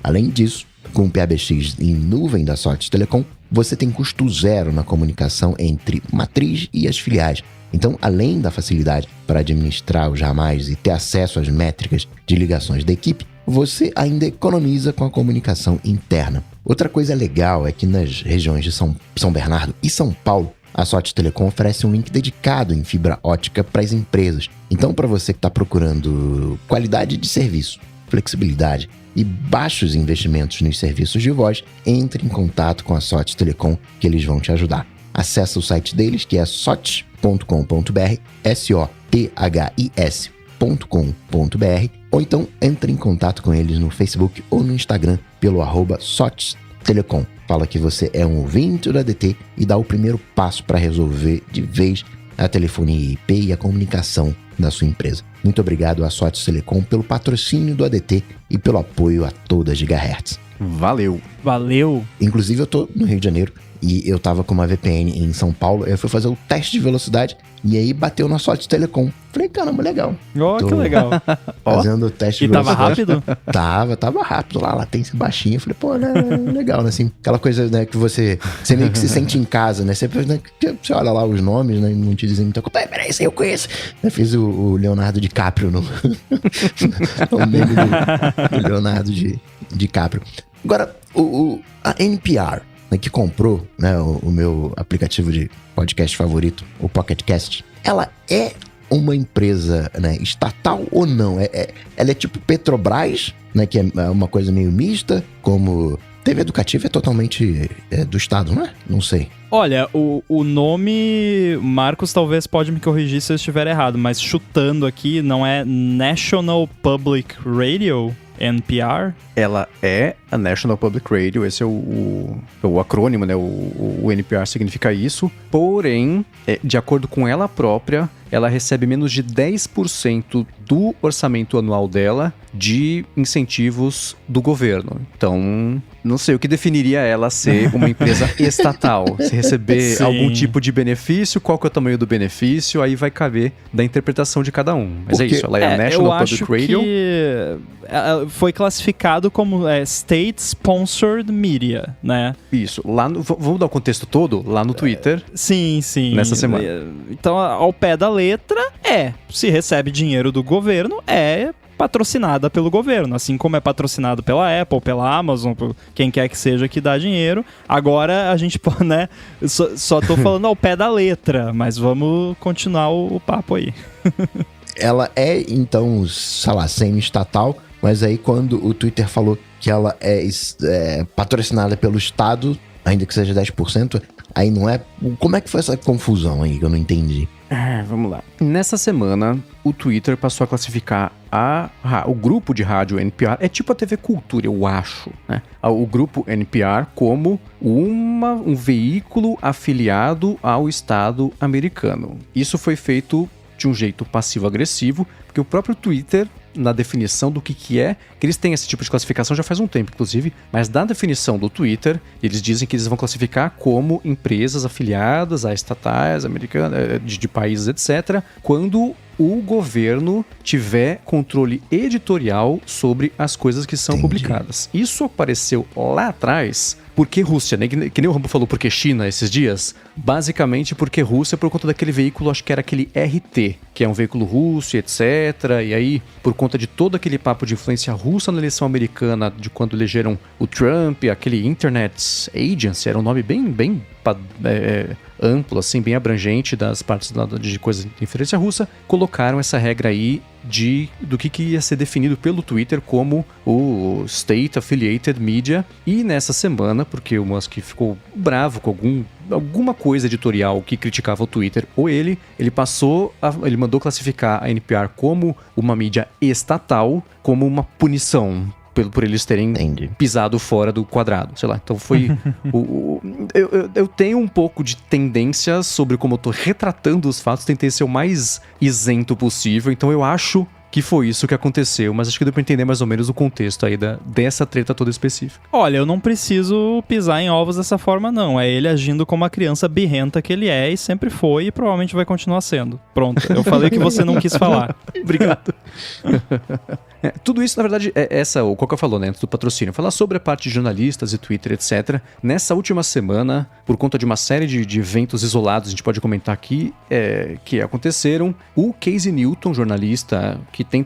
Além disso, com o PABX em nuvem da Sotes Telecom, você tem custo zero na comunicação entre matriz e as filiais. Então, além da facilidade para administrar os ramais e ter acesso às métricas de ligações da equipe, você ainda economiza com a comunicação interna. Outra coisa legal é que nas regiões de São Bernardo e São Paulo, a Sotes Telecom oferece um link dedicado em fibra ótica para as empresas. Então, para você que está procurando qualidade de serviço, flexibilidade e baixos investimentos nos serviços de voz, entre em contato com a Sotes Telecom que eles vão te ajudar. acessa o site deles, que é sothis.com.br, sothis.com.br, ou então entre em contato com eles no Facebook ou no Instagram pelo @sothis.telecom. Fala que você é um ouvinte do ADT e dá o primeiro passo para resolver de vez a telefonia IP e a comunicação da sua empresa. Muito obrigado à Sothis Telecom pelo patrocínio do ADT e pelo apoio a toda a Gigahertz. Valeu! Valeu! Inclusive, eu tô no Rio de Janeiro e eu tava com uma VPN em São Paulo. Eu fui fazer o teste de velocidade e aí bateu na Sothis Telecom. Falei, caramba, legal. Ó, que legal. Fazendo o teste E de tava velocidade. rápido? Tava rápido lá, latência baixinha. Falei, pô, né, legal, né? Assim, aquela coisa, né, que você meio que se sente em casa, né? Você olha lá os nomes, né? E não te dizem muita coisa. Peraí, esse aí eu conheço. Eu fiz o Leonardo DiCaprio no o meme do Leonardo DiCaprio. Agora, a NPR, né, que comprou, né, o meu aplicativo de podcast favorito, o Pocket Cast, ela é uma empresa, né, estatal ou não? Ela é tipo Petrobras, né, que é uma coisa meio mista, como TV Educativa é totalmente do Estado, não é? Não sei. Olha, o nome, Marcos talvez pode me corrigir se eu estiver errado, mas chutando aqui, não é National Public Radio? NPR? Ela é a National Public Radio, esse é o acrônimo, né? O NPR significa isso. Porém, de acordo com ela própria, ela recebe menos de 10% do orçamento anual dela de incentivos do governo. Então, não sei o que definiria ela ser uma empresa estatal. Se receber Sim. algum tipo de benefício, qual que é o tamanho do benefício, aí vai caber da interpretação de cada um. Mas Porque, é isso, ela é a National Public Radio. Que foi classificado como State Sponsored Media, né? Isso, lá vamos dar o contexto todo? Lá no Twitter. Sim. Nessa semana. Então, ao pé da letra, se recebe dinheiro do governo, é patrocinada pelo governo, assim como é patrocinado pela Apple, pela Amazon, por quem quer que seja que dá dinheiro. Agora a gente pode, né? Só tô falando ao pé da letra, mas vamos continuar o papo aí. Ela é, então, sei lá, semi-estatal, mas aí quando o Twitter falou que ela é patrocinada pelo Estado, ainda que seja 10%, aí não é... Como é que foi essa confusão aí que eu não entendi? Vamos lá. Nessa semana, o Twitter passou a classificar o grupo de rádio NPR, é tipo a TV Cultura, eu acho, né? O grupo NPR como um veículo afiliado ao Estado americano. Isso foi feito de um jeito passivo-agressivo, porque o próprio Twitter, na definição do que é, que eles têm esse tipo de classificação já faz um tempo, inclusive, mas na definição do Twitter, eles dizem que eles vão classificar como empresas afiliadas a estatais americanas, de países, etc., quando o governo tiver controle editorial sobre as coisas que são publicadas. Isso apareceu lá atrás porque Rússia, né? Que nem o Rambo falou porque China esses dias, basicamente porque Rússia por conta daquele veículo, acho que era aquele RT, que é um veículo russo, etc. E aí, por conta de todo aquele papo de influência russa na eleição americana, de quando elegeram o Trump, aquele Internet Agency, era um nome bem amplo, assim, bem abrangente das partes de coisas de interferência russa, colocaram essa regra aí do que ia ser definido pelo Twitter como o State Affiliated Media. E nessa semana, porque o Musk ficou bravo com alguma coisa editorial que criticava o Twitter ou ele mandou classificar a NPR como uma mídia estatal, como uma punição por eles terem pisado fora do quadrado, sei lá. Então foi... eu tenho um pouco de tendência sobre como eu tô retratando os fatos, tentei ser o mais isento possível, então eu acho que foi isso que aconteceu, mas acho que deu pra entender mais ou menos o contexto aí dessa treta toda específica. Olha, eu não preciso pisar em ovos dessa forma, não. É ele agindo como a criança birrenta que ele é e sempre foi e provavelmente vai continuar sendo. Pronto, eu falei que você não quis falar. Obrigado. Tudo isso, na verdade, o Coca falou, né, antes do patrocínio. Falar sobre a parte de jornalistas e Twitter, etc. Nessa última semana, por conta de uma série de eventos isolados, a gente pode comentar aqui, que aconteceram, o Casey Newton, jornalista, que tem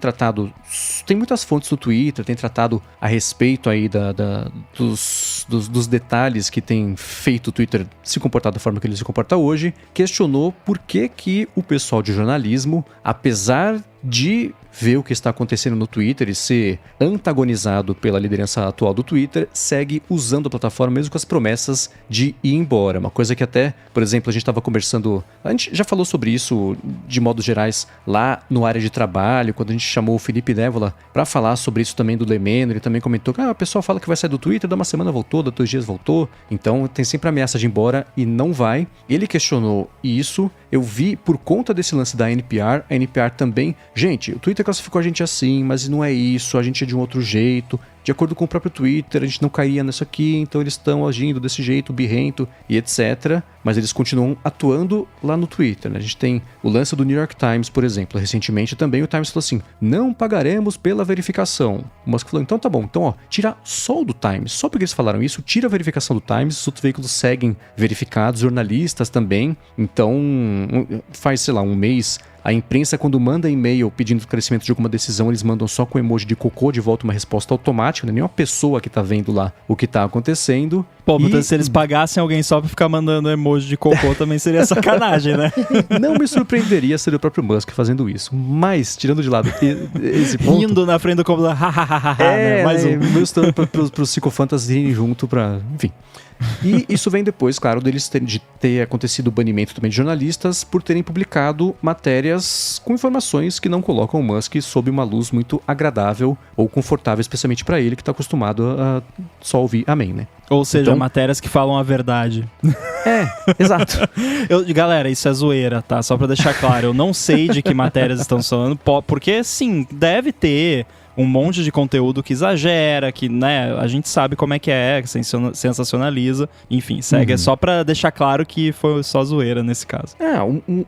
muitas fontes no Twitter, tem tratado a respeito aí dos detalhes que tem feito o Twitter se comportar da forma que ele se comporta hoje, questionou por que o pessoal de jornalismo, apesar de ver o que está acontecendo no Twitter e ser antagonizado pela liderança atual do Twitter, segue usando a plataforma mesmo com as promessas de ir embora. Uma coisa que até, por exemplo, a gente estava conversando, a gente já falou sobre isso de modos gerais lá no área de trabalho, quando a gente chamou o Felipe Névola para falar sobre isso também do Lemeno, ele também comentou que o pessoal fala que vai sair do Twitter, dá uma semana voltou, dá 2 dias voltou, então tem sempre a ameaça de ir embora e não vai. Ele questionou isso, eu vi por conta desse lance da NPR, a NPR também, gente, o Twitter classificou a gente assim, mas não é isso, a gente é de um outro jeito, de acordo com o próprio Twitter, a gente não cairia nisso aqui, então eles estão agindo desse jeito, birrento e etc. Mas eles continuam atuando lá no Twitter, né? A gente tem o lance do New York Times, por exemplo. Recentemente também o Times falou assim, não pagaremos pela verificação. O Musk falou, então tá bom, então tira só o do Times. Só porque eles falaram isso, tira a verificação do Times, os outros veículos seguem verificados, jornalistas também. Então faz, sei lá, um mês... A imprensa, quando manda e-mail pedindo esclarecimento de alguma decisão, eles mandam só com emoji de cocô de volta uma resposta automática, né? Nem uma pessoa que tá vendo lá o que tá acontecendo. Pô, mas se eles pagassem alguém só pra ficar mandando emoji de cocô também seria sacanagem, né? Não me surpreenderia ser o próprio Musk fazendo isso. Mas, tirando de lado esse ponto... Rindo na frente do computador, né? Mais mostrando pros psicofantas irem junto pra... Enfim... E isso vem depois, claro, deles de ter acontecido o banimento também de jornalistas por terem publicado matérias com informações que não colocam o Musk sob uma luz muito agradável ou confortável, especialmente para ele que está acostumado a só ouvir amém, né? Ou seja, então, matérias que falam a verdade. Exato. Galera, isso é zoeira, tá? Só pra deixar claro, eu não sei de que matérias estão falando, porque sim, deve ter um monte de conteúdo que exagera, que, né, a gente sabe como é que sensacionaliza, enfim, segue. É só pra deixar claro que foi só zoeira nesse caso.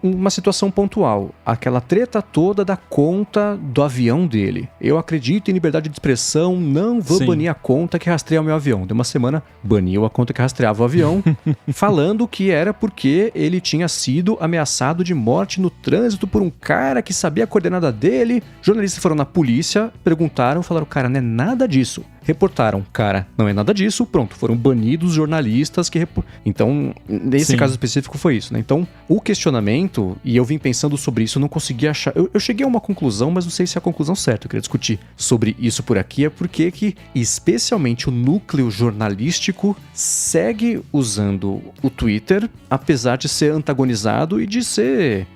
Uma situação pontual. Aquela treta toda da conta do avião dele. Eu acredito em liberdade de expressão, não vou banir a conta que rastreia o meu avião. Deu uma semana, baniu a conta que rastreava o avião, falando que era porque ele tinha sido ameaçado de morte no trânsito por um cara que sabia a coordenada dele. Jornalistas foram na polícia, perguntaram, falaram, cara, não é nada disso. Reportaram, cara, não é nada disso, pronto, foram banidos jornalistas que... Então, nesse caso específico foi isso, né? Então, o questionamento, e eu vim pensando sobre isso, eu não consegui achar... Eu cheguei a uma conclusão, mas não sei se é a conclusão certa. Eu queria discutir sobre isso por aqui, é porque que, especialmente o núcleo jornalístico, segue usando o Twitter, apesar de ser antagonizado e de ser...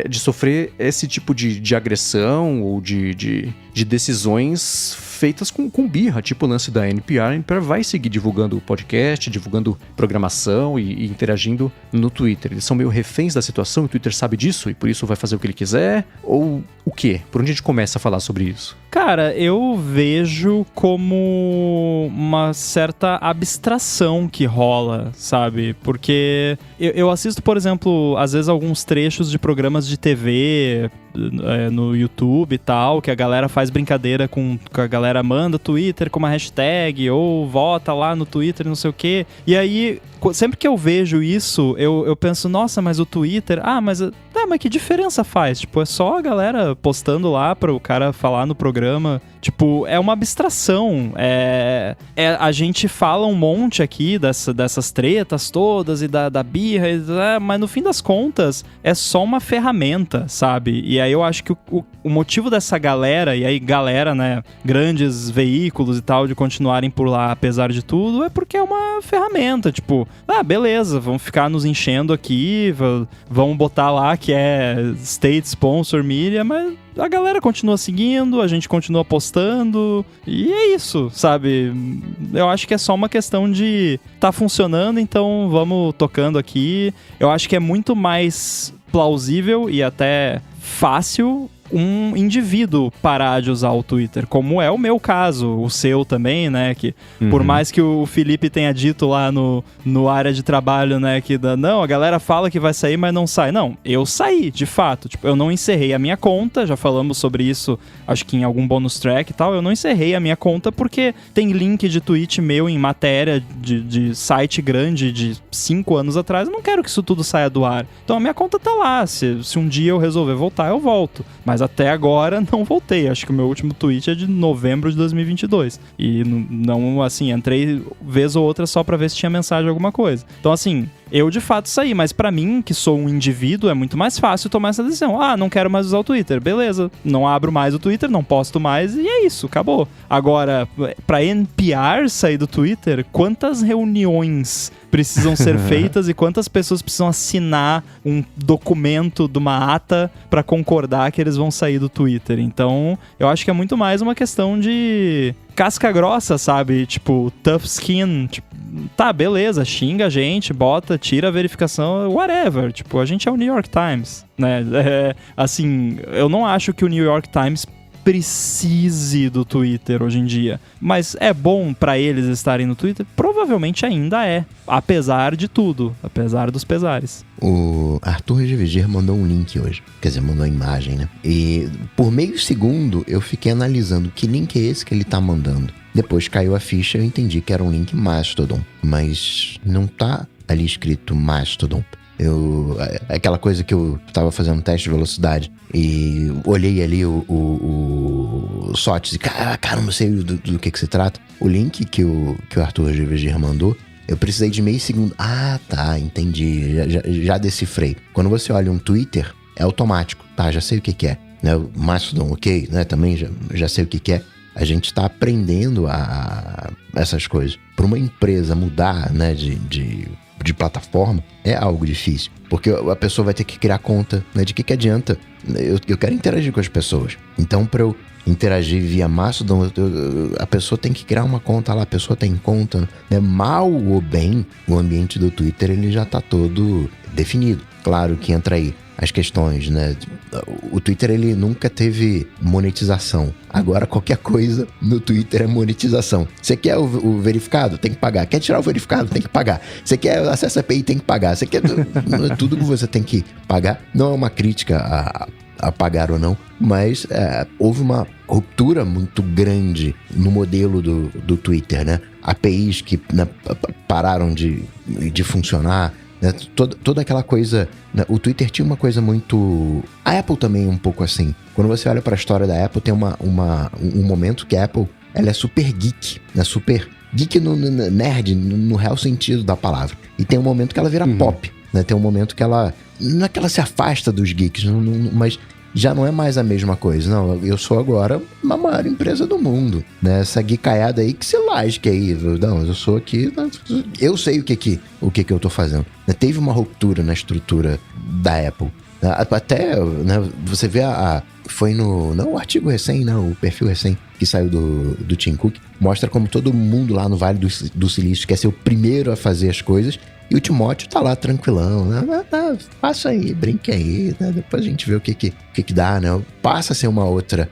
de sofrer esse tipo de agressão ou de decisões feitas com birra, tipo o lance da NPR. A NPR vai seguir divulgando o podcast, divulgando programação e interagindo no Twitter. Eles são meio reféns da situação, o Twitter sabe disso e por isso vai fazer o que ele quiser? Ou o quê? Por onde a gente começa a falar sobre isso? Cara, eu vejo como uma certa abstração que rola, sabe? Porque eu assisto, por exemplo, às vezes alguns trechos de programas de TV no YouTube e tal, que a galera faz brincadeira com a galera manda Twitter com uma hashtag ou vota lá no Twitter, não sei o quê. E aí, sempre que eu vejo isso, eu penso, nossa, mas o Twitter... mas que diferença faz? Tipo, é só a galera postando lá para o cara falar no programa. Tipo, é uma abstração. A gente fala um monte aqui dessas tretas todas e da birra, mas no fim das contas é só uma ferramenta, sabe? E aí eu acho que o motivo dessa galera, e aí galera, né, grandes veículos e tal, de continuarem por lá apesar de tudo, é porque é uma ferramenta. Tipo, beleza, vamos ficar nos enchendo aqui, vamos botar lá que é State Sponsor Media, mas a galera continua seguindo, a gente continua postando, e é isso, sabe? Eu acho que é só uma questão de tá funcionando, então vamos tocando aqui. Eu acho que é muito mais plausível e até fácil um indivíduo parar de usar o Twitter, como é o meu caso, o seu também, né, que por mais que o Felipe tenha dito lá no área de trabalho, né, que não, a galera fala que vai sair, mas não sai. Não, eu saí, de fato, tipo, eu não encerrei a minha conta, já falamos sobre isso, acho que em algum bonus track e tal, eu não encerrei a minha conta porque tem link de tweet meu em matéria de site grande de 5 anos atrás, eu não quero que isso tudo saia do ar. Então a minha conta tá lá, se um dia eu resolver voltar, eu volto. Mas até agora não voltei. Acho que o meu último tweet é de novembro de 2022. E não, assim, entrei vez ou outra só pra ver se tinha mensagem alguma coisa. Então, assim, eu de fato saí. Mas pra mim, que sou um indivíduo, é muito mais fácil tomar essa decisão. Não quero mais usar o Twitter, beleza. Não abro mais o Twitter, não posto mais e é isso, acabou. Agora, pra NPR sair do Twitter, quantas reuniões precisam ser feitas e quantas pessoas precisam assinar um documento de uma ata pra concordar que eles vão sair do Twitter? Então, eu acho que é muito mais uma questão de casca grossa, sabe? Tipo, tough skin. Tipo, tá, beleza, xinga a gente, bota, tira a verificação, whatever. Tipo, a gente é o New York Times, né? Assim, eu não acho que o New York Times precise do Twitter hoje em dia. Mas é bom pra eles estarem no Twitter? Provavelmente ainda é. Apesar de tudo. Apesar dos pesares. O Arthur Regiviger mandou um link hoje. Quer dizer, mandou a imagem, né? E por meio segundo eu fiquei analisando que link é esse que ele tá mandando. Depois caiu a ficha e eu entendi que era um link Mastodon. Mas não tá ali escrito Mastodon. Aquela coisa que eu tava fazendo teste de velocidade e olhei ali o SOTS e cara, não sei do que se trata. O link que o Arthur GVG mandou, eu precisei de meio segundo. Tá, entendi, já decifrei. Quando você olha um Twitter, é automático, tá, já sei o que é, né? O Mastodon, ok, né, também já sei o que é. A gente tá aprendendo a essas coisas. Para uma empresa mudar, né, de plataforma, é algo difícil. Porque a pessoa vai ter que criar conta, né? De que adianta? Eu quero interagir com as pessoas. Então, para eu interagir via Mastodon, a pessoa tem que criar uma conta lá, a pessoa tem conta, né? Mal ou bem, o ambiente do Twitter, ele já tá todo definido. Claro que entra aí as questões, né? O Twitter, ele nunca teve monetização. Agora, qualquer coisa no Twitter é monetização. Você quer o verificado? Tem que pagar. Quer tirar o verificado? Tem que pagar. Você quer acesso à API? Tem que pagar. Você quer tudo que você tem que pagar. Não é uma crítica a pagar ou não, mas houve uma ruptura muito grande no modelo do Twitter, né? APIs que, né, pararam de funcionar, né? Toda aquela coisa, né? O Twitter tinha uma coisa muito... A Apple também um pouco assim. Quando você olha para a história da Apple, tem um momento que a Apple, ela é super geek, né? Super geek no nerd, no real sentido da palavra. E tem um momento que ela vira pop, né? Tem um momento que ela... Não é que ela se afasta dos geeks, mas já não é mais a mesma coisa. Não, eu sou agora a maior empresa do mundo, né? Essa geekaiada aí que se lasque aí. Não, eu sou aqui, eu sei o que eu tô fazendo. Teve uma ruptura na estrutura da Apple. Até, né, você vê foi no artigo recém, né, o perfil recém que saiu do Tim Cook, mostra como todo mundo lá no Vale do Silício quer ser o primeiro a fazer as coisas. E o Timóteo tá lá tranquilão, né? Passa aí, brinque aí, né? Depois a gente vê o que dá, né? Passa a ser uma outra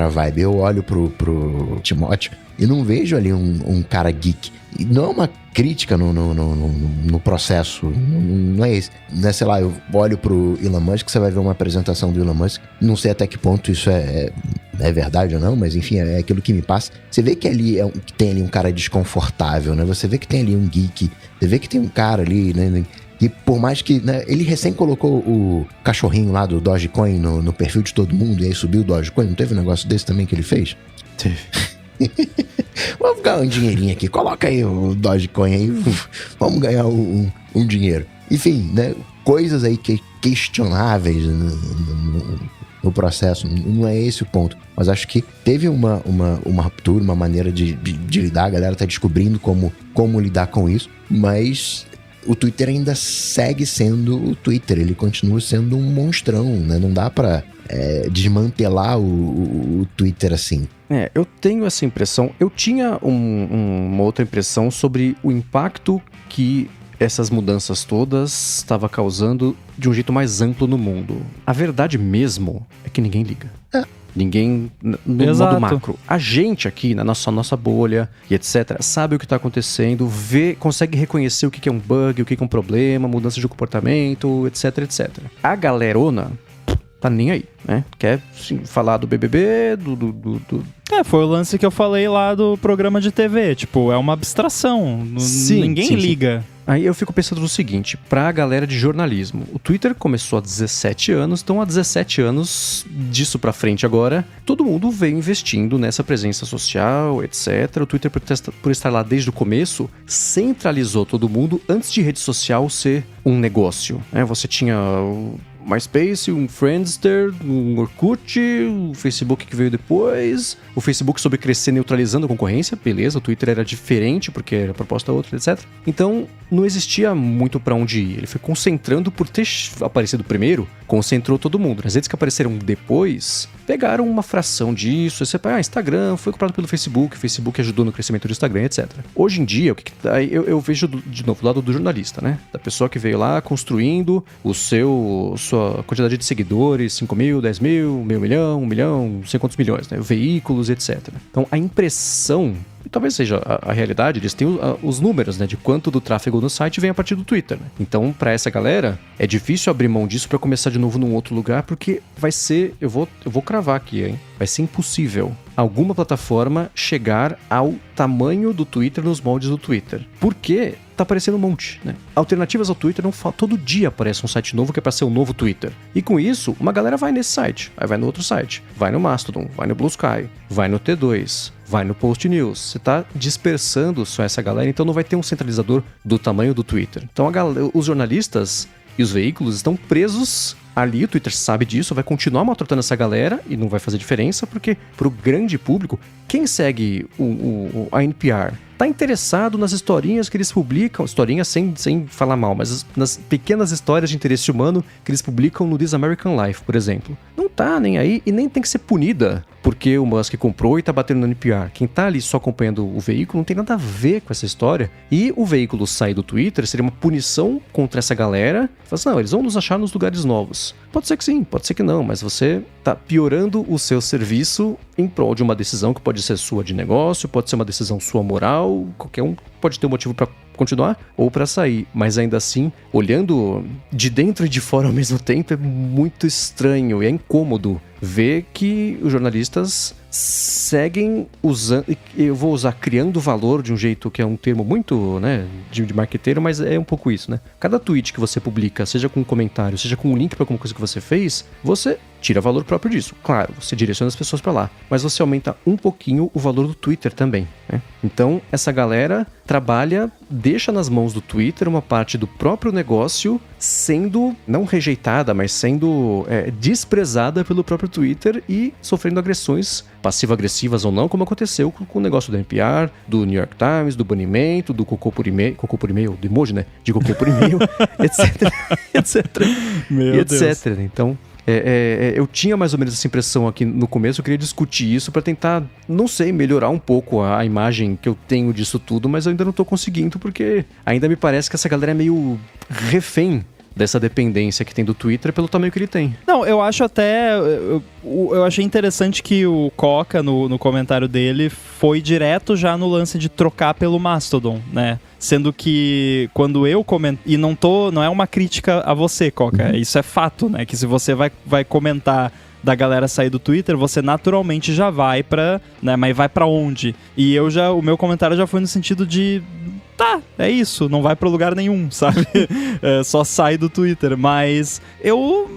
vibe. Eu olho pro Timóteo e não vejo ali um cara geek. E não é uma crítica no processo, não é isso. Né? Sei lá, eu olho pro Elon Musk, você vai ver uma apresentação do Elon Musk, não sei até que ponto isso é verdade ou não, mas enfim, é aquilo que me passa. Você vê que ali tem ali um cara desconfortável, né? Você vê que tem ali um geek, você vê que tem um cara ali, né? E por mais que, né, ele recém colocou o cachorrinho lá do Dogecoin no perfil de todo mundo, e aí subiu o Dogecoin, não teve um negócio desse também que ele fez? Teve. Vamos ganhar um dinheirinho aqui, coloca aí o Dogecoin aí, vamos ganhar um dinheiro. Enfim, né, coisas aí questionáveis no processo, não é esse o ponto. Mas acho que teve uma ruptura, uma maneira de lidar, a galera tá descobrindo como lidar com isso, mas o Twitter ainda segue sendo o Twitter, ele continua sendo um monstrão, né? Não dá pra desmantelar o Twitter assim. Eu tenho essa impressão. Eu tinha uma outra impressão sobre o impacto que essas mudanças todas estavam causando de um jeito mais amplo no mundo. A verdade mesmo é que ninguém liga. Ninguém, no modo macro. A gente aqui, na nossa bolha e etc., sabe o que está acontecendo, consegue reconhecer o que é um bug, o que é um problema, mudança de comportamento, etc, etc. A galerona tá nem aí, né? Quer sim, falar do BBB, Foi o lance que eu falei lá do programa de TV. Tipo, é uma abstração. Ninguém liga. Aí eu fico pensando no seguinte, pra galera de jornalismo, o Twitter começou há 17 anos, então há 17 anos disso pra frente agora, todo mundo veio investindo nessa presença social, etc. O Twitter, por estar lá desde o começo, centralizou todo mundo antes de rede social ser um negócio. Você tinha o MySpace, um Friendster, um Orkut, o Facebook que veio depois. O Facebook soube crescer neutralizando a concorrência, beleza, o Twitter era diferente porque era proposta outra, etc. Então, não existia muito pra onde ir. Ele foi concentrando por ter aparecido primeiro, concentrou todo mundo. As redes que apareceram depois, pegaram uma fração disso. Você Instagram foi comprado pelo Facebook, o Facebook ajudou no crescimento do Instagram, etc. Hoje em dia, eu vejo de novo do lado do jornalista, né? Da pessoa que veio lá construindo sua quantidade de seguidores, 5 mil, 10 mil, meio milhão, 1 milhão, não sei quantos milhões, né? Veículos, etc. Então, a impressão, e talvez seja a realidade, eles têm os números, né? De quanto do tráfego no site vem a partir do Twitter, né? Então, pra essa galera, é difícil abrir mão disso pra começar de novo num outro lugar, porque vai ser, eu vou cravar aqui, hein? Vai ser impossível alguma plataforma chegar ao tamanho do Twitter nos moldes do Twitter. Por quê? Tá aparecendo um monte, né? Alternativas ao Twitter não todo dia aparece um site novo que é pra ser o novo Twitter. E com isso, uma galera vai nesse site, aí vai no outro site, vai no Mastodon, vai no Blue Sky, vai no T2, vai no Post News. Você tá dispersando só essa galera, então não vai ter um centralizador do tamanho do Twitter. Então os jornalistas e os veículos estão presos ali, o Twitter sabe disso, vai continuar maltratando essa galera e não vai fazer diferença, porque pro grande público, quem segue a NPR tá interessado nas historinhas que eles publicam, historinhas sem falar mal, mas nas pequenas histórias de interesse humano que eles publicam no This American Life, por exemplo. Não tá nem aí e nem tem que ser punida porque o Musk comprou e tá batendo no NPR. Quem tá ali só acompanhando o veículo não tem nada a ver com essa história. E o veículo sair do Twitter seria uma punição contra essa galera. Fala assim, não, eles vão nos achar nos lugares novos. Pode ser que sim, pode ser que não, mas você tá piorando o seu serviço em prol de uma decisão que pode ser sua de negócio, pode ser uma decisão sua moral, qualquer um pode ter um motivo para continuar ou para sair, mas ainda assim, olhando de dentro e de fora ao mesmo tempo, é muito estranho e é incômodo ver que os jornalistas seguem usando, eu vou usar criando valor de um jeito que é um termo muito, né, de marqueteiro, mas é um pouco isso, né? Cada tweet que você publica, seja com um comentário, seja com um link para alguma coisa que você fez, você tira valor próprio disso. Claro, você direciona as pessoas para lá, mas você aumenta um pouquinho o valor do Twitter também, né? Então, essa galera trabalha, deixa nas mãos do Twitter uma parte do próprio negócio sendo, não rejeitada, mas sendo desprezada pelo próprio Twitter e sofrendo agressões passivo-agressivas ou não, como aconteceu com o negócio do NPR, do New York Times, do banimento, do cocô por e-mail, do emoji, né? De cocô por e-mail, etc, etc, Meu etc. Deus. Então, eu tinha mais ou menos essa impressão aqui no começo, eu queria discutir isso pra tentar, não sei, melhorar um pouco a imagem que eu tenho disso tudo, mas eu ainda não tô conseguindo, porque ainda me parece que essa galera é meio refém dessa dependência que tem do Twitter pelo tamanho que ele tem. Não, eu acho até... Eu achei interessante que o Coca, no comentário dele, foi direto já no lance de trocar pelo Mastodon, né? Sendo que quando eu comento... E não é uma crítica a você, Coca. Isso é fato, né? Que se você vai comentar da galera sair do Twitter, você naturalmente já vai pra... né? Mas vai pra onde? E o meu comentário já foi no sentido de... Tá, é isso, não vai pra lugar nenhum, sabe? Só sai do Twitter. Mas eu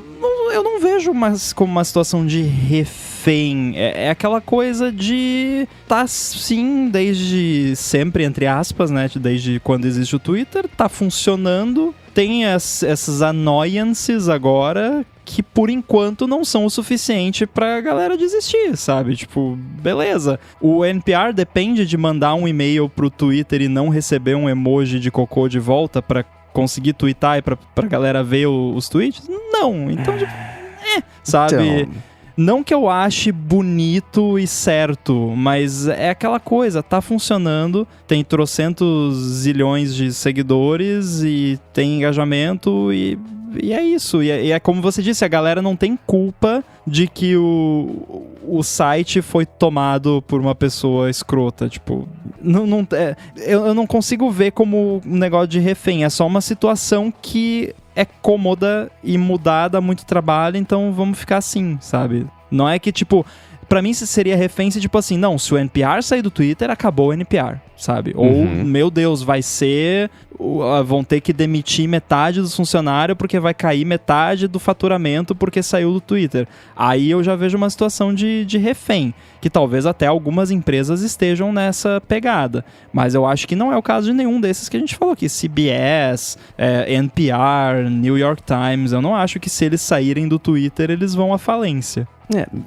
não vejo mais como uma situação de refém. É aquela coisa de... Tá, sim, desde sempre, entre aspas, né? Desde quando existe o Twitter, tá funcionando. Tem essas annoyances agora que, por enquanto, não são o suficiente pra galera desistir, sabe? Tipo, beleza. O NPR depende de mandar um e-mail pro Twitter e não receber um emoji de cocô de volta pra conseguir twittar e pra galera ver os tweets? Não. Então, tipo, sabe? Então... Não que eu ache bonito e certo, mas é aquela coisa, tá funcionando, tem trocentos zilhões de seguidores e tem engajamento e é isso. E é como você disse, a galera não tem culpa de que o site foi tomado por uma pessoa escrota. Tipo, eu não consigo ver como um negócio de refém, é só uma situação que é cômoda e mudada, muito trabalho, então vamos ficar assim, sabe? Não é que, tipo, pra mim seria refém se, tipo assim, não, se o NPR sair do Twitter, acabou o NPR, sabe? Ou, meu Deus, vai ser... vão ter que demitir metade dos funcionários porque vai cair metade do faturamento porque saiu do Twitter. Aí eu já vejo uma situação de refém, que talvez até algumas empresas estejam nessa pegada. Mas eu acho que não é o caso de nenhum desses que a gente falou aqui. CBS, NPR, New York Times, eu não acho que se eles saírem do Twitter, eles vão à falência.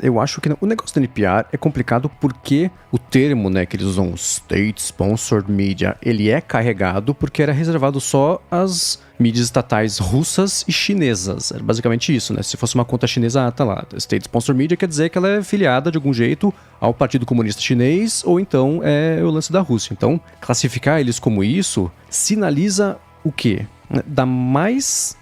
Eu acho que o negócio do NPR é complicado porque o termo, né, que eles usam, State Sponsored Media, ele é carregado porque era reservado só às mídias estatais russas e chinesas. Era basicamente isso, né? Se fosse uma conta chinesa, tá lá. State Sponsored Media quer dizer que ela é filiada de algum jeito ao Partido Comunista Chinês ou então é o lance da Rússia. Então, classificar eles como isso sinaliza o quê? Dá mais...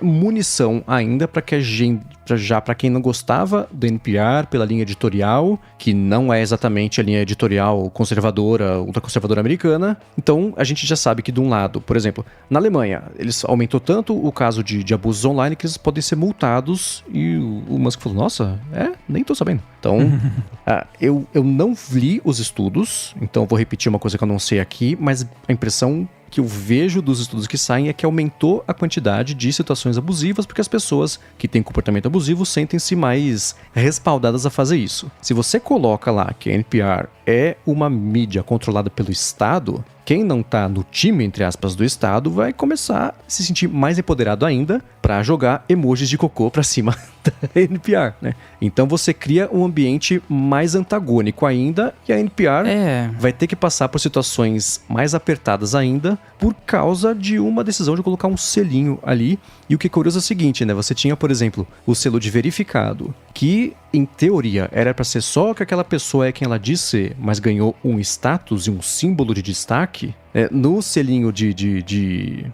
munição ainda para que a gente, já para quem não gostava do NPR pela linha editorial, que não é exatamente a linha editorial conservadora, ultraconservadora americana. Então a gente já sabe que de um lado, por exemplo, na Alemanha, eles aumentou tanto o caso de abusos online que eles podem ser multados, e o Musk falou, nossa, nem tô sabendo. Então, eu não li os estudos, então vou repetir uma coisa que eu não sei aqui, mas a impressão que eu vejo dos estudos que saem é que aumentou a quantidade de situações abusivas porque as pessoas que têm comportamento abusivo sentem-se mais respaldadas a fazer isso. Se você coloca lá que a NPR é uma mídia controlada pelo Estado, quem não tá no time, entre aspas, do Estado vai começar a se sentir mais empoderado ainda para jogar emojis de cocô pra cima da NPR, né? Então você cria um ambiente mais antagônico ainda e a NPR vai ter que passar por situações mais apertadas ainda por causa de uma decisão de colocar um selinho ali. E o que é curioso é o seguinte, né? Você tinha, por exemplo, o selo de verificado, que em teoria era para ser só que aquela pessoa é quem ela diz ser, mas ganhou um status e um símbolo de destaque. No selinho de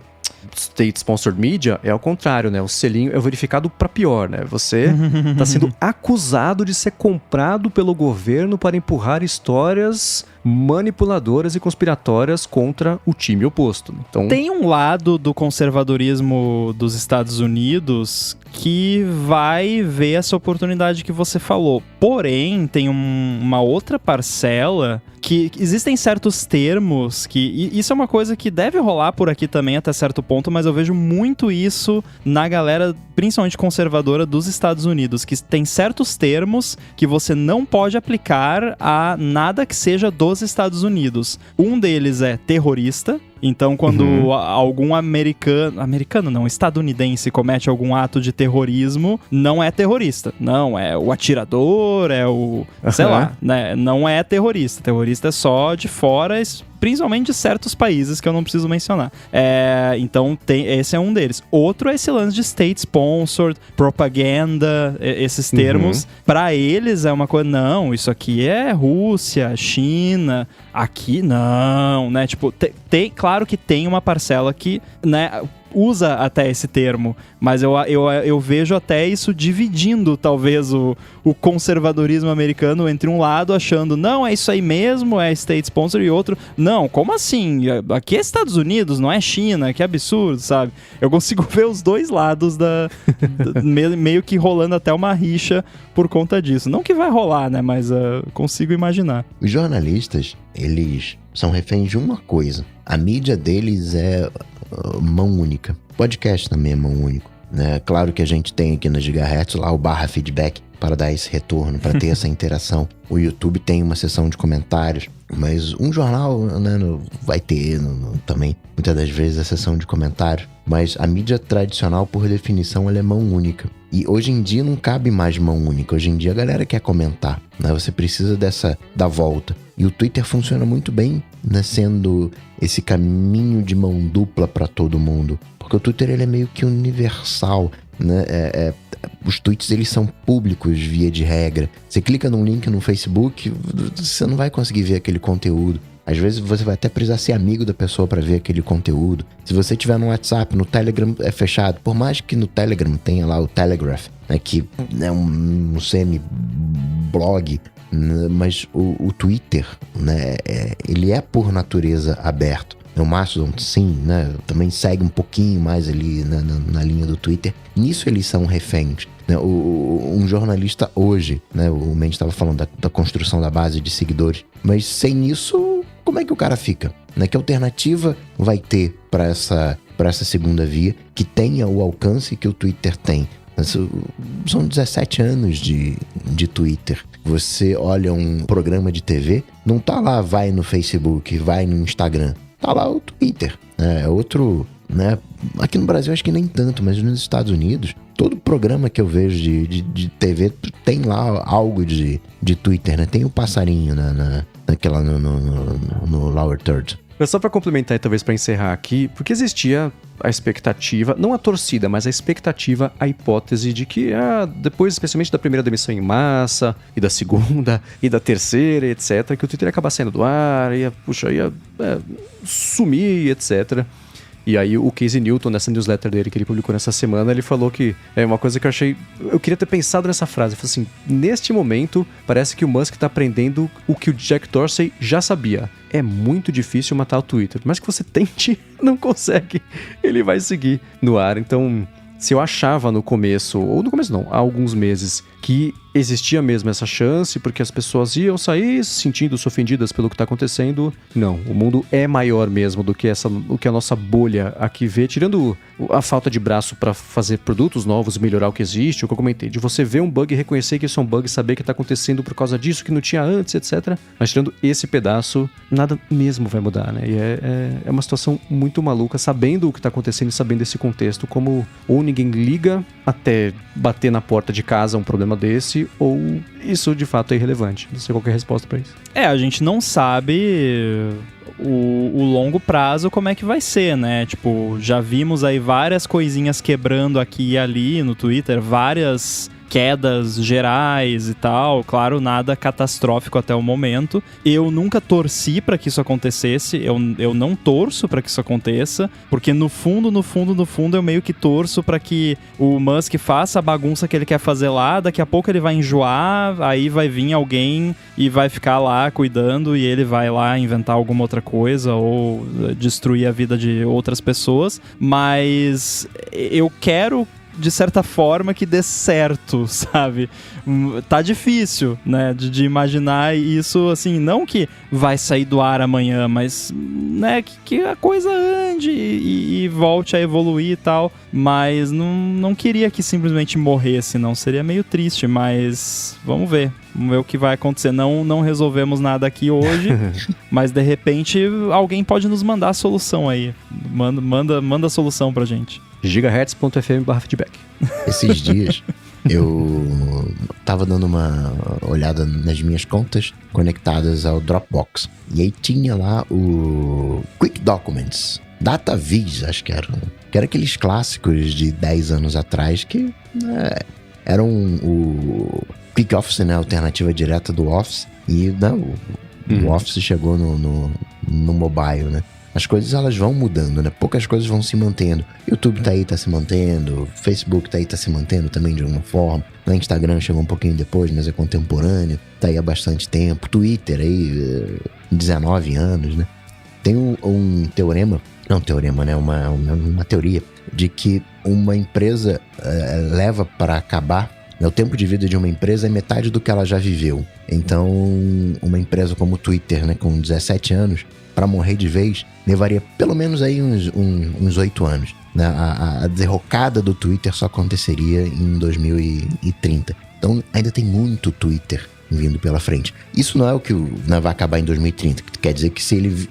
State Sponsored Media é ao contrário, né? O selinho é verificado para pior, né? Você está sendo acusado de ser comprado pelo governo para empurrar histórias manipuladoras e conspiratórias contra o time oposto. Então, tem um lado do conservadorismo dos Estados Unidos que vai ver essa oportunidade que você falou. Porém, tem uma outra parcela que existem certos termos que... E isso é uma coisa que deve rolar por aqui também até certo ponto, mas eu vejo muito isso na galera, principalmente conservadora dos Estados Unidos, que tem certos termos que você não pode aplicar a nada que seja dos Estados Unidos. Um deles é terrorista. Então, quando algum estadunidense comete algum ato de terrorismo, não é terrorista. Não, é o atirador, é o... sei lá, né? Não é terrorista. Terrorista é só de fora, principalmente de certos países que eu não preciso mencionar. Então, esse é um deles. Outro é esse lance de state sponsored, propaganda, esses termos. Pra eles é uma coisa, não, isso aqui é Rússia, China, aqui não, né? Tipo, claro que tem uma parcela que, né, usa até esse termo, mas eu vejo até isso dividindo, talvez, o conservadorismo americano entre um lado achando, não, é isso aí mesmo, é state sponsor, e outro, não, como assim? Aqui é Estados Unidos, não é China, que absurdo, sabe? Eu consigo ver os dois lados meio que rolando até uma rixa por conta disso. Não que vai rolar, né, mas consigo imaginar. Os jornalistas, eles são reféns de uma coisa. A mídia deles é mão única. Podcast também é mão única, né? Claro que a gente tem aqui na Gigahertz lá o /feedback para dar esse retorno, para ter essa interação. O YouTube tem uma seção de comentários, mas um jornal, né, vai ter também, muitas das vezes, a seção de comentários. Mas a mídia tradicional, por definição, ela é mão única. E hoje em dia não cabe mais mão única. Hoje em dia a galera quer comentar, né? Você precisa da volta. E o Twitter funciona muito bem, né, sendo esse caminho de mão dupla para todo mundo. Porque o Twitter ele é meio que universal, né? Os tweets eles são públicos via de regra. Você clica num link no Facebook, você não vai conseguir ver aquele conteúdo. Às vezes você vai até precisar ser amigo da pessoa para ver aquele conteúdo. Se você tiver no WhatsApp, no Telegram é fechado. Por mais que no Telegram tenha lá o Telegraph, né, que é um semi-blog, né, mas o Twitter, né, ele é por natureza aberto. O Mastodon, sim, né? Também segue um pouquinho mais ali na linha do Twitter. Nisso eles são reféns. Né? Um jornalista hoje, né? O Mendes estava falando da construção da base de seguidores. Mas sem isso, como é que o cara fica? Né? Que alternativa vai ter para essa segunda via que tenha o alcance que o Twitter tem? São 17 anos de Twitter. Você olha um programa de TV, não tá lá, vai no Facebook, vai no Instagram. Tá lá o Twitter. É outro, né? Aqui no Brasil acho que nem tanto, mas nos Estados Unidos, todo programa que eu vejo de TV tem lá algo de Twitter, né? Tem o passarinho naquela no Lower Third. Mas só pra complementar e talvez pra encerrar aqui, porque existia a expectativa, não a torcida, mas a expectativa, a hipótese de que depois, especialmente da primeira demissão em massa, e da segunda, e da terceira, etc., que o Twitter ia acabar saindo do ar, ia sumir, etc., E aí o Casey Newton, nessa newsletter dele que ele publicou nessa semana, ele falou que é uma coisa que eu achei... Eu queria ter pensado nessa frase. Ele falou assim, neste momento, parece que o Musk tá aprendendo o que o Jack Dorsey já sabia. É muito difícil matar o Twitter. Mas que você tente, não consegue. Ele vai seguir no ar. Então, se eu achava no começo, ou no começo não, há alguns meses, que existia mesmo essa chance, porque as pessoas iam sair sentindo-se ofendidas pelo que está acontecendo. Não, o mundo é maior mesmo do que a nossa bolha aqui vê, tirando a falta de braço para fazer produtos novos, melhorar o que existe, o que eu comentei, de você ver um bug e reconhecer que isso é um bug, saber que está acontecendo por causa disso, que não tinha antes, etc. Mas tirando esse pedaço, nada mesmo vai mudar, né? E é uma situação muito maluca, sabendo o que está acontecendo e sabendo esse contexto, como ou ninguém liga até bater na porta de casa um problema desse, ou isso de fato é irrelevante. Não sei qual que é a resposta pra isso. A gente não sabe o longo prazo como é que vai ser, né? Tipo, já vimos aí várias coisinhas quebrando aqui e ali no Twitter, várias quedas gerais e tal, claro, nada catastrófico até o momento. Eu nunca torci pra que isso acontecesse, eu não torço pra que isso aconteça, porque no fundo eu meio que torço pra que o Musk faça a bagunça que ele quer fazer lá, daqui a pouco ele vai enjoar, aí vai vir alguém e vai ficar lá cuidando e ele vai lá inventar alguma outra coisa ou destruir a vida de outras pessoas, mas eu quero de certa forma que dê certo, sabe? Tá difícil, né, de imaginar isso, assim, não que vai sair do ar amanhã, mas, né, que a coisa ande e volte a evoluir e tal, mas não queria que simplesmente morresse, não, seria meio triste, mas vamos ver o que vai acontecer. Não resolvemos nada aqui hoje, mas de repente alguém pode nos mandar a solução aí, manda a solução pra gente. gigahertz.fm/feedback. Esses dias eu tava dando uma olhada nas minhas contas conectadas ao Dropbox. E aí tinha lá o Quick Documents, DataVis, acho que era. Que era aqueles clássicos de 10 anos atrás que eram o Quick Office, né? A alternativa direta do Office. E o Office chegou no mobile, né? As coisas, elas vão mudando, né? Poucas coisas vão se mantendo. YouTube tá aí, tá se mantendo. Facebook tá aí, tá se mantendo também de alguma forma. No Instagram chegou um pouquinho depois, mas é contemporâneo. Tá aí há bastante tempo. Twitter aí, 19 anos, né? Tem um teorema... Não teorema, né? Uma teoria de que uma empresa leva para acabar... O tempo de vida de uma empresa é metade do que ela já viveu. Então, uma empresa como o Twitter, né? Com 17 anos... para morrer de vez, levaria pelo menos aí uns 8 anos. Né? A derrocada do Twitter só aconteceria em 2030. Então ainda tem muito Twitter vindo pela frente. Isso não é o que vai acabar em 2030. Quer dizer que se ele...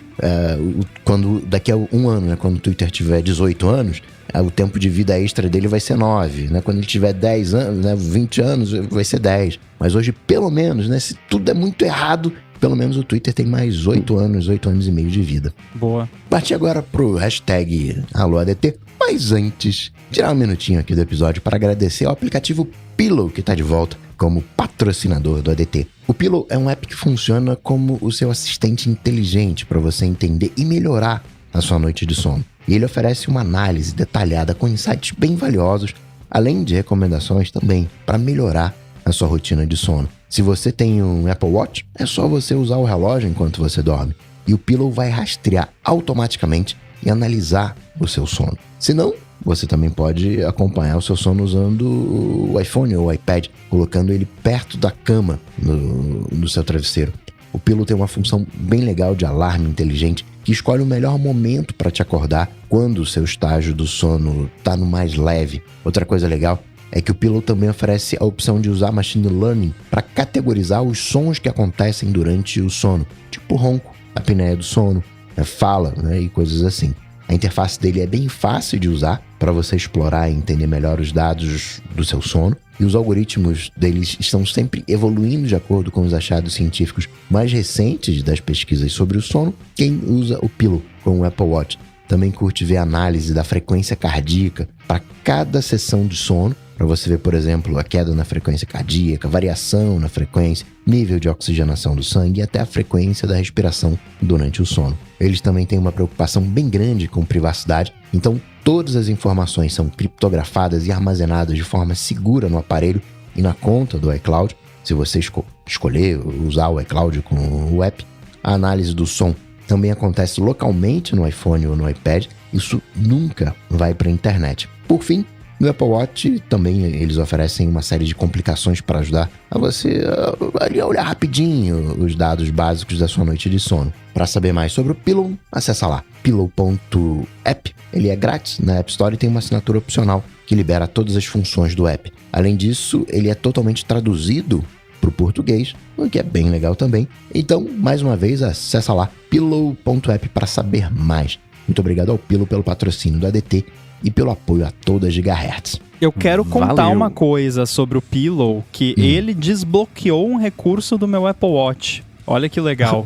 daqui a um ano, né, quando o Twitter tiver 18 anos, o tempo de vida extra dele vai ser 9. Né? Quando ele tiver 10 anos, né, 20 anos, vai ser 10. Mas hoje, pelo menos, né, se tudo é muito errado... Pelo menos o Twitter tem mais 8 anos e meio de vida. Boa. Parti agora pro hashtag AlôADT. Mas antes, tirar um minutinho aqui do episódio para agradecer ao aplicativo Pillow, que está de volta como patrocinador do ADT. O Pillow é um app que funciona como o seu assistente inteligente para você entender e melhorar a sua noite de sono. E ele oferece uma análise detalhada com insights bem valiosos, além de recomendações também para melhorar a sua rotina de sono. Se você tem um Apple Watch, é só você usar o relógio enquanto você dorme. e o Pillow vai rastrear automaticamente e analisar o seu sono. Se não, você também pode acompanhar o seu sono usando o iPhone ou o iPad, colocando ele perto da cama no seu travesseiro. O Pillow tem uma função bem legal de alarme inteligente que escolhe o melhor momento para te acordar quando o seu estágio do sono está no mais leve. Outra coisa legal é que o Pillow também oferece a opção de usar Machine Learning para categorizar os sons que acontecem durante o sono, tipo ronco, apneia do sono, fala, né, e coisas assim. A interface dele é bem fácil de usar para você explorar e entender melhor os dados do seu sono. E os algoritmos deles estão sempre evoluindo de acordo com os achados científicos mais recentes das pesquisas sobre o sono. Quem usa o Pillow com o Apple Watch também curte ver a análise da frequência cardíaca para cada sessão de sono, para você ver, por exemplo, a queda na frequência cardíaca, variação na frequência, nível de oxigenação do sangue e até a frequência da respiração durante o sono. Eles também têm uma preocupação bem grande com privacidade, então todas as informações são criptografadas e armazenadas de forma segura no aparelho e na conta do iCloud. Se você escolher usar o iCloud com o app, a análise do som também acontece localmente no iPhone ou no iPad. Isso nunca vai para a internet. Por fim, no Apple Watch também eles oferecem uma série de complicações para ajudar a você a olhar rapidinho os dados básicos da sua noite de sono. Para saber mais sobre o Pillow, acessa lá pillow.app. Ele é grátis na App Store e tem uma assinatura opcional que libera todas as funções do app. Além disso, ele é totalmente traduzido para o português, o que é bem legal também. Então, mais uma vez, acessa lá pillow.app para saber mais. Muito obrigado ao Pillow pelo patrocínio do ADT e pelo apoio a toda GHz. Eu quero contar Valeu. uma coisa sobre o Pillow, que ele desbloqueou um recurso do meu Apple Watch. Olha que legal.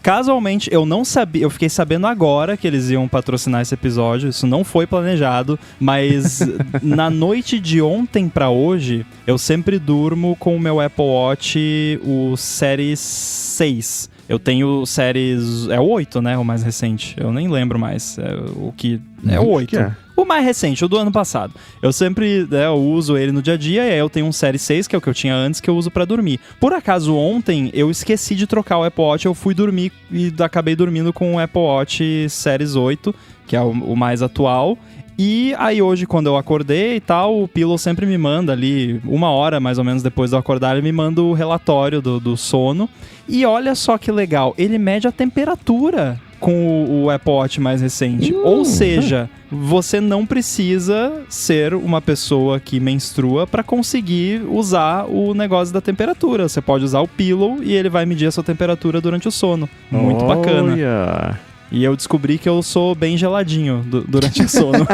Casualmente, eu não sabia, eu fiquei sabendo agora que eles iam patrocinar esse episódio, isso não foi planejado, mas na noite de ontem pra hoje, eu sempre durmo com o meu Apple Watch, o Series 6. Eu tenho séries... É o 8, né? O mais recente. Eu nem lembro mais. É o 8. O mais recente, o do ano passado. Eu sempre eu uso ele no dia a dia, e aí eu tenho um Série 6, que é o que eu tinha antes, que eu uso pra dormir. Por acaso, ontem, eu esqueci de trocar o Apple Watch, eu fui dormir e acabei dormindo com o Apple Watch Series 8, que é o mais atual. E aí hoje, quando eu acordei e tal, o Pillow sempre me manda ali, 1 hora mais ou menos depois de eu acordar, ele me manda o relatório do sono. E olha só que legal, ele mede a temperatura com o Apple Watch mais recente. Ou seja, você não precisa ser uma pessoa que menstrua para conseguir usar o negócio da temperatura. Você pode usar o Pillow e ele vai medir a sua temperatura durante o sono. Muito bacana. E eu descobri que eu sou bem geladinho durante o sono.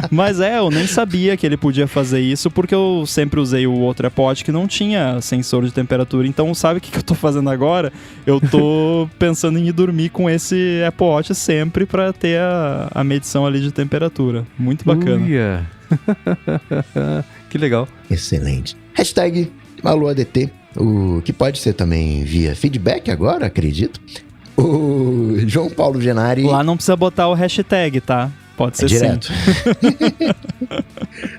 Mas eu nem sabia que ele podia fazer isso, porque eu sempre usei o outro Apple Watch que não tinha sensor de temperatura. Então, sabe o que eu tô fazendo agora? Eu tô pensando em ir dormir com esse Apple Watch sempre pra ter a medição ali de temperatura. Muito bacana. Que legal. Excelente. Hashtag AlôADT, o que pode ser também via feedback agora, acredito. O João Paulo Genari... Lá não precisa botar o hashtag, tá? Pode ser direto.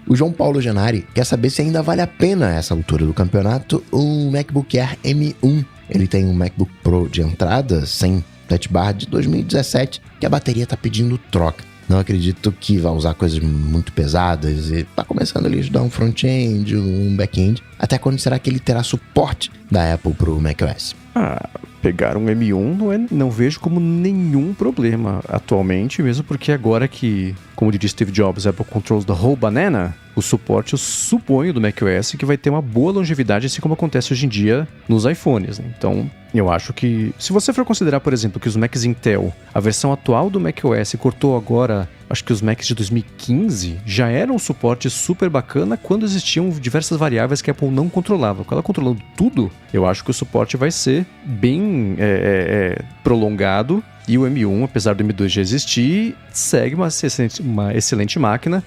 O João Paulo Genari quer saber se ainda vale a pena, a essa altura do campeonato, um MacBook Air M1. Ele tem um MacBook Pro de entrada, sem touch bar, de 2017, que a bateria tá pedindo troca. Não acredito que vai usar coisas muito pesadas e tá começando ali a estudar um front-end, um back-end. Até quando será que ele terá suporte da Apple pro macOS? Pegar um M1 não vejo como nenhum problema atualmente, mesmo porque agora que, como diria Steve Jobs, Apple controls the whole banana, o suporte, eu suponho, do macOS que vai ter uma boa longevidade, assim como acontece hoje em dia nos iPhones, né? Então, eu acho que, se você for considerar, por exemplo, que os Macs Intel, a versão atual do macOS cortou agora, acho que os Macs de 2015 já eram um suporte super bacana quando existiam diversas variáveis que a Apple não controlava. Com ela controlando tudo, eu acho que o suporte vai ser bem prolongado. E o M1, apesar do M2 já existir, segue uma excelente máquina.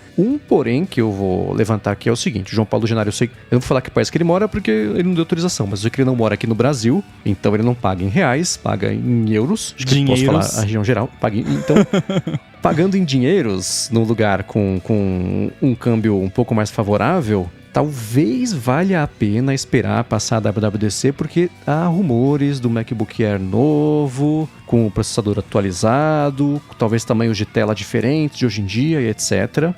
Porém, que eu vou levantar aqui é o seguinte: o João Paulo Genari, eu não vou falar que país que ele mora porque ele não deu autorização, mas eu sei que ele não mora aqui no Brasil, então ele não paga em reais, paga em euros. Acho que eu posso falar a região geral. Então, pagando em dinheiros, num lugar com um câmbio um pouco mais favorável, talvez valha a pena esperar passar a WWDC, porque há rumores do MacBook Air novo, com o processador atualizado, talvez tamanhos de tela diferentes de hoje em dia e etc.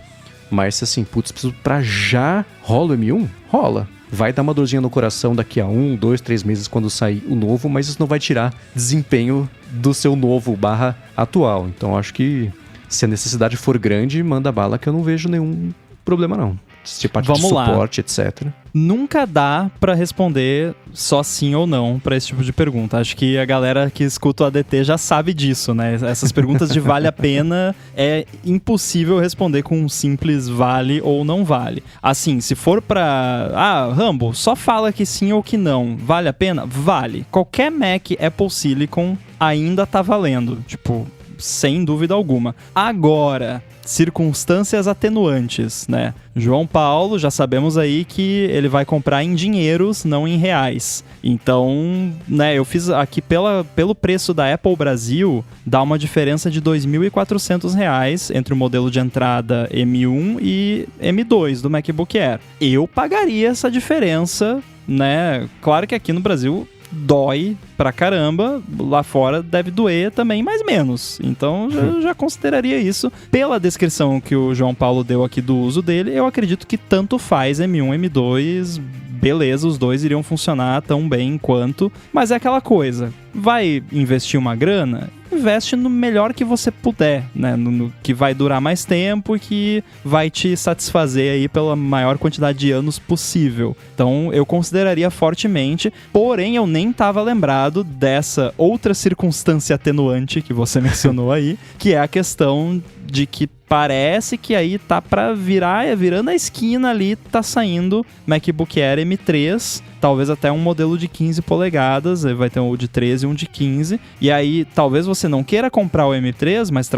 Mas assim, putz, preciso pra já. Rola o M1? Rola. Vai dar uma dorzinha no coração daqui a 1, 2, 3 meses quando sair o novo, mas isso não vai tirar desempenho do seu novo / atual. Então acho que se a necessidade for grande, manda bala, que eu não vejo nenhum problema não. Se parte de suporte, etc. Nunca dá pra responder só sim ou não pra esse tipo de pergunta. Acho que a galera que escuta o ADT já sabe disso, né? Essas perguntas de vale a pena é impossível responder com um simples vale ou não vale. Assim, se for pra... Rambo, só fala que sim ou que não. Vale a pena? Vale. Qualquer Mac Apple Silicon ainda tá valendo. Tipo, sem dúvida alguma. Agora, circunstâncias atenuantes, né? João Paulo, já sabemos aí que ele vai comprar em dinheiros, não em reais. Então, né, eu fiz aqui pelo preço da Apple Brasil, dá uma diferença de R$ 2.400 entre o modelo de entrada M1 e M2 do MacBook Air. Eu pagaria essa diferença, né? Claro que aqui no Brasil dói pra caramba, lá fora deve doer também, mais menos. Então já consideraria isso. Pela descrição que o João Paulo deu aqui do uso dele, eu acredito que tanto faz M1, M2, beleza, os dois iriam funcionar tão bem quanto, mas é aquela coisa, vai investir uma grana? Investe no melhor que você puder, né? No que vai durar mais tempo e que vai te satisfazer aí pela maior quantidade de anos possível. Então eu consideraria fortemente, porém eu nem estava lembrado dessa outra circunstância atenuante que você mencionou aí, que é a questão de que parece que aí tá pra virando a esquina ali, tá saindo MacBook Air M3, talvez até um modelo de 15 polegadas, vai ter um de 13 e um de 15, e aí talvez você não queira comprar o M3, mas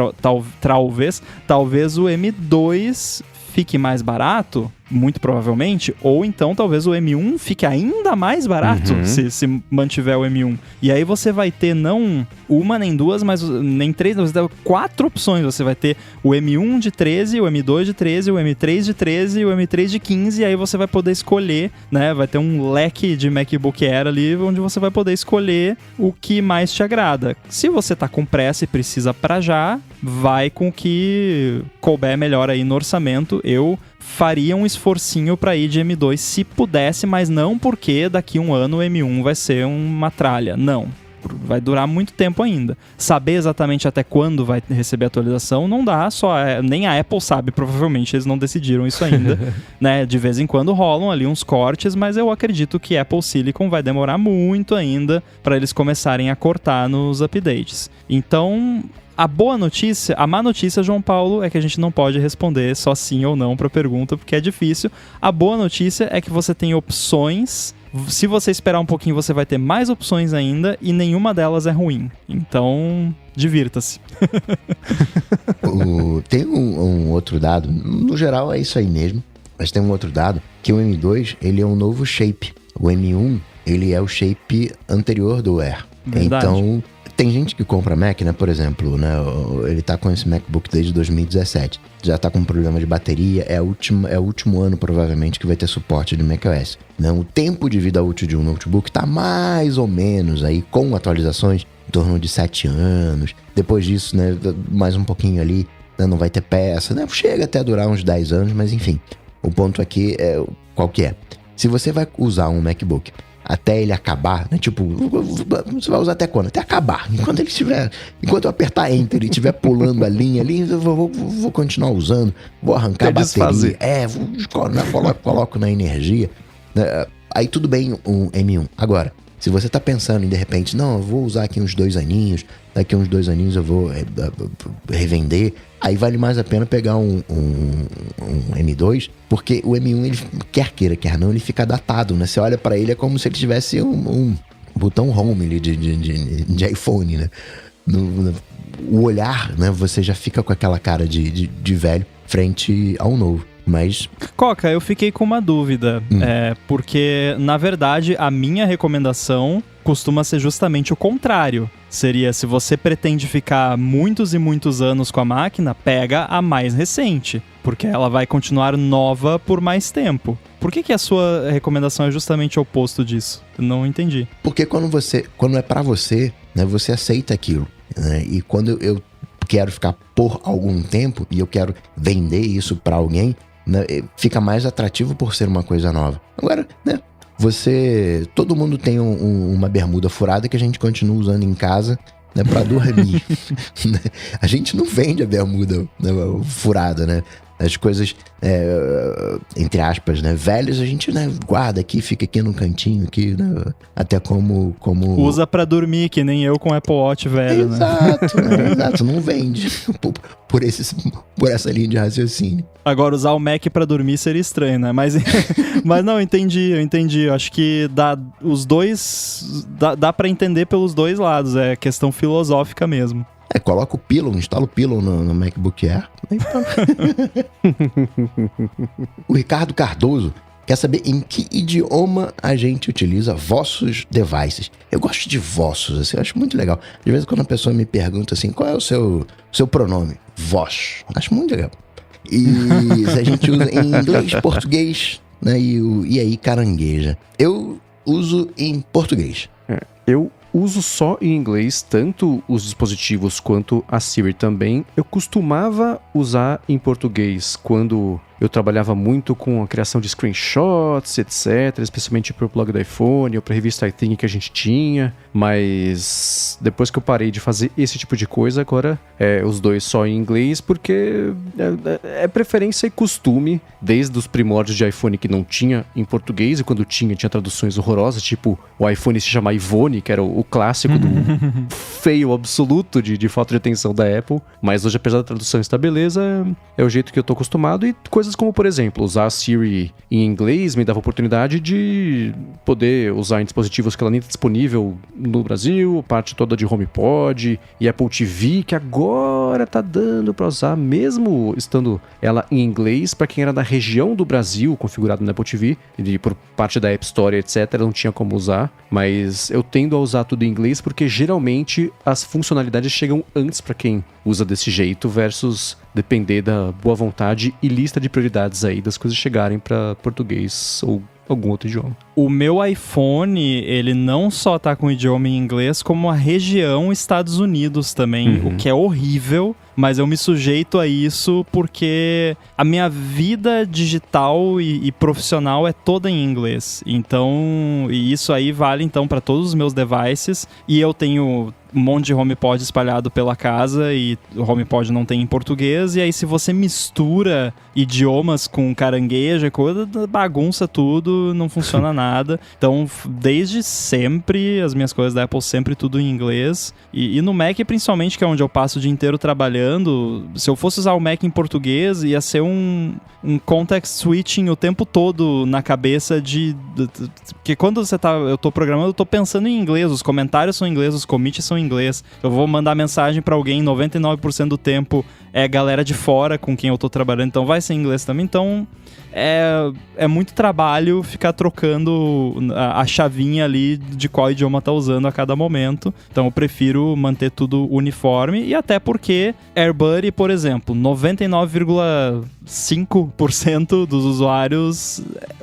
talvez o M2 fique mais barato, muito provavelmente, ou então talvez o M1 fique ainda mais barato se mantiver o M1. E aí você vai ter não uma nem duas, mas nem três, você vai ter 4 opções. Você vai ter o M1 de 13, o M2 de 13, o M3 de 13 e o M3 de 15, e aí você vai poder escolher, né? Vai ter um leque de MacBook Air ali, onde você vai poder escolher o que mais te agrada. Se você tá com pressa e precisa pra já, vai com o que couber melhor aí no orçamento. Eu faria um esforcinho para ir de M2 se pudesse, mas não porque daqui um ano o M1 vai ser uma tralha. Não. Vai durar muito tempo ainda. Saber exatamente até quando vai receber atualização não dá, nem a Apple sabe, provavelmente eles não decidiram isso ainda, né? De vez em quando rolam ali uns cortes, mas eu acredito que Apple Silicon vai demorar muito ainda para eles começarem a cortar nos updates. Então, a má notícia, João Paulo, é que a gente não pode responder só sim ou não para a pergunta, porque é difícil. A boa notícia é que você tem opções. Se você esperar um pouquinho, você vai ter mais opções ainda e nenhuma delas é ruim. Então, divirta-se. Tem um outro dado, no geral é isso aí mesmo, mas tem um outro dado, que o M2, ele é um novo shape. O M1, ele é o shape anterior do Air. Verdade. Então, tem gente que compra Mac, né, por exemplo, né, ele tá com esse MacBook desde 2017, já tá com problema de bateria, é o último ano provavelmente que vai ter suporte de macOS. Não, o tempo de vida útil de um notebook tá mais ou menos aí, com atualizações, em torno de 7 anos, depois disso, né, mais um pouquinho ali, né, não vai ter peça, né, chega até a durar uns 10 anos, mas enfim, o ponto aqui é qual que é? Se você vai usar um MacBook até ele acabar, né? Tipo, você vai usar até quando? Até acabar. Enquanto eu apertar Enter e estiver pulando a linha ali, eu vou continuar usando, vou arrancar a bateria. Coloco na energia. Aí tudo bem um M1. Agora, se você tá pensando em, de repente, não, eu vou usar aqui uns 2 aninhos, daqui uns 2 aninhos eu vou revender, aí vale mais a pena pegar um M2, porque o M1, ele, quer queira, quer não, ele fica datado, né? Você olha pra ele, é como se ele tivesse um botão home ali de iPhone, né? O olhar, né? Você já fica com aquela cara de velho frente ao novo. Mas... Coca, eu fiquei com uma dúvida, porque, na verdade, a minha recomendação costuma ser justamente o contrário. Seria, se você pretende ficar muitos e muitos anos com a máquina, pega a mais recente, porque ela vai continuar nova por mais tempo. Por que a sua recomendação é justamente o oposto disso? Eu não entendi. Porque quando é pra você, né, você aceita aquilo, né? E quando eu quero ficar por algum tempo e eu quero vender isso pra alguém, né, fica mais atrativo por ser uma coisa nova. Agora, né, todo mundo tem uma bermuda furada que a gente continua usando em casa, né, pra dormir. A gente não vende a bermuda, né, furada, né? As coisas, entre aspas, né, velhas, a gente, né, guarda aqui, fica aqui no cantinho, aqui, né, até como... Usa pra dormir, que nem eu com o Apple Watch velho, exato, né? Exato, não vende por essa linha de raciocínio. Agora, usar o Mac pra dormir seria estranho, né? Mas não, eu entendi. Eu acho que os dois... Dá pra entender pelos dois lados, é questão filosófica mesmo. Coloca o Pillow, instala o Pillow no MacBook Air. O Ricardo Cardoso quer saber em que idioma a gente utiliza vossos devices. Eu gosto de vossos, assim, eu acho muito legal. De vez em quando a pessoa me pergunta assim, qual é o seu pronome? Vós. Acho muito legal. E a gente usa em inglês, português, né, e aí carangueja. Eu uso em português. Eu uso só em inglês, tanto os dispositivos quanto a Siri também. Eu costumava usar em português quando eu trabalhava muito com a criação de screenshots, etc., especialmente para o blog do iPhone ou para a revista iThing que a gente tinha, mas depois que eu parei de fazer esse tipo de coisa, agora os dois só em inglês, porque é preferência e costume, desde os primórdios de iPhone que não tinha em português, e quando tinha traduções horrorosas, tipo o iPhone se chamar Ivone, que era o clássico do feio absoluto de falta de atenção da Apple, mas hoje, apesar da tradução estar beleza, é o jeito que eu tô acostumado, e coisas como, por exemplo, usar a Siri em inglês me dava a oportunidade de poder usar em dispositivos que ela nem está disponível no Brasil, parte toda de HomePod e Apple TV, que agora tá dando para usar, mesmo estando ela em inglês, para quem era da região do Brasil, configurado no Apple TV, e por parte da App Store, etc., não tinha como usar, mas eu tendo a usar tudo em inglês porque geralmente as funcionalidades chegam antes para quem usa desse jeito, versus depender da boa vontade e lista de prioridades aí das coisas chegarem para português ou algum outro idioma. O meu iPhone, ele não só tá com o idioma em inglês, como a região Estados Unidos também, o que é horrível, mas eu me sujeito a isso porque a minha vida digital e profissional é toda em inglês. Então, e isso aí vale então para todos os meus devices, e eu tenho um monte de HomePod espalhado pela casa e o HomePod não tem em português, e aí se você mistura idiomas com caranguejo, coisa, bagunça tudo, não funciona nada. Então, desde sempre, as minhas coisas da Apple sempre tudo em inglês, e no Mac principalmente, que é onde eu passo o dia inteiro trabalhando, se eu fosse usar o Mac em português, ia ser um context switching o tempo todo na cabeça porque quando eu tô programando, eu tô pensando em inglês, os comentários são em inglês, os commits são em inglês, eu vou mandar mensagem pra alguém, 99% do tempo é galera de fora com quem eu tô trabalhando, então vai ser em inglês também, então é muito trabalho ficar trocando a chavinha ali de qual idioma tá usando a cada momento, então eu prefiro manter tudo uniforme, e até porque AirBuddy, por exemplo, 99,5% dos usuários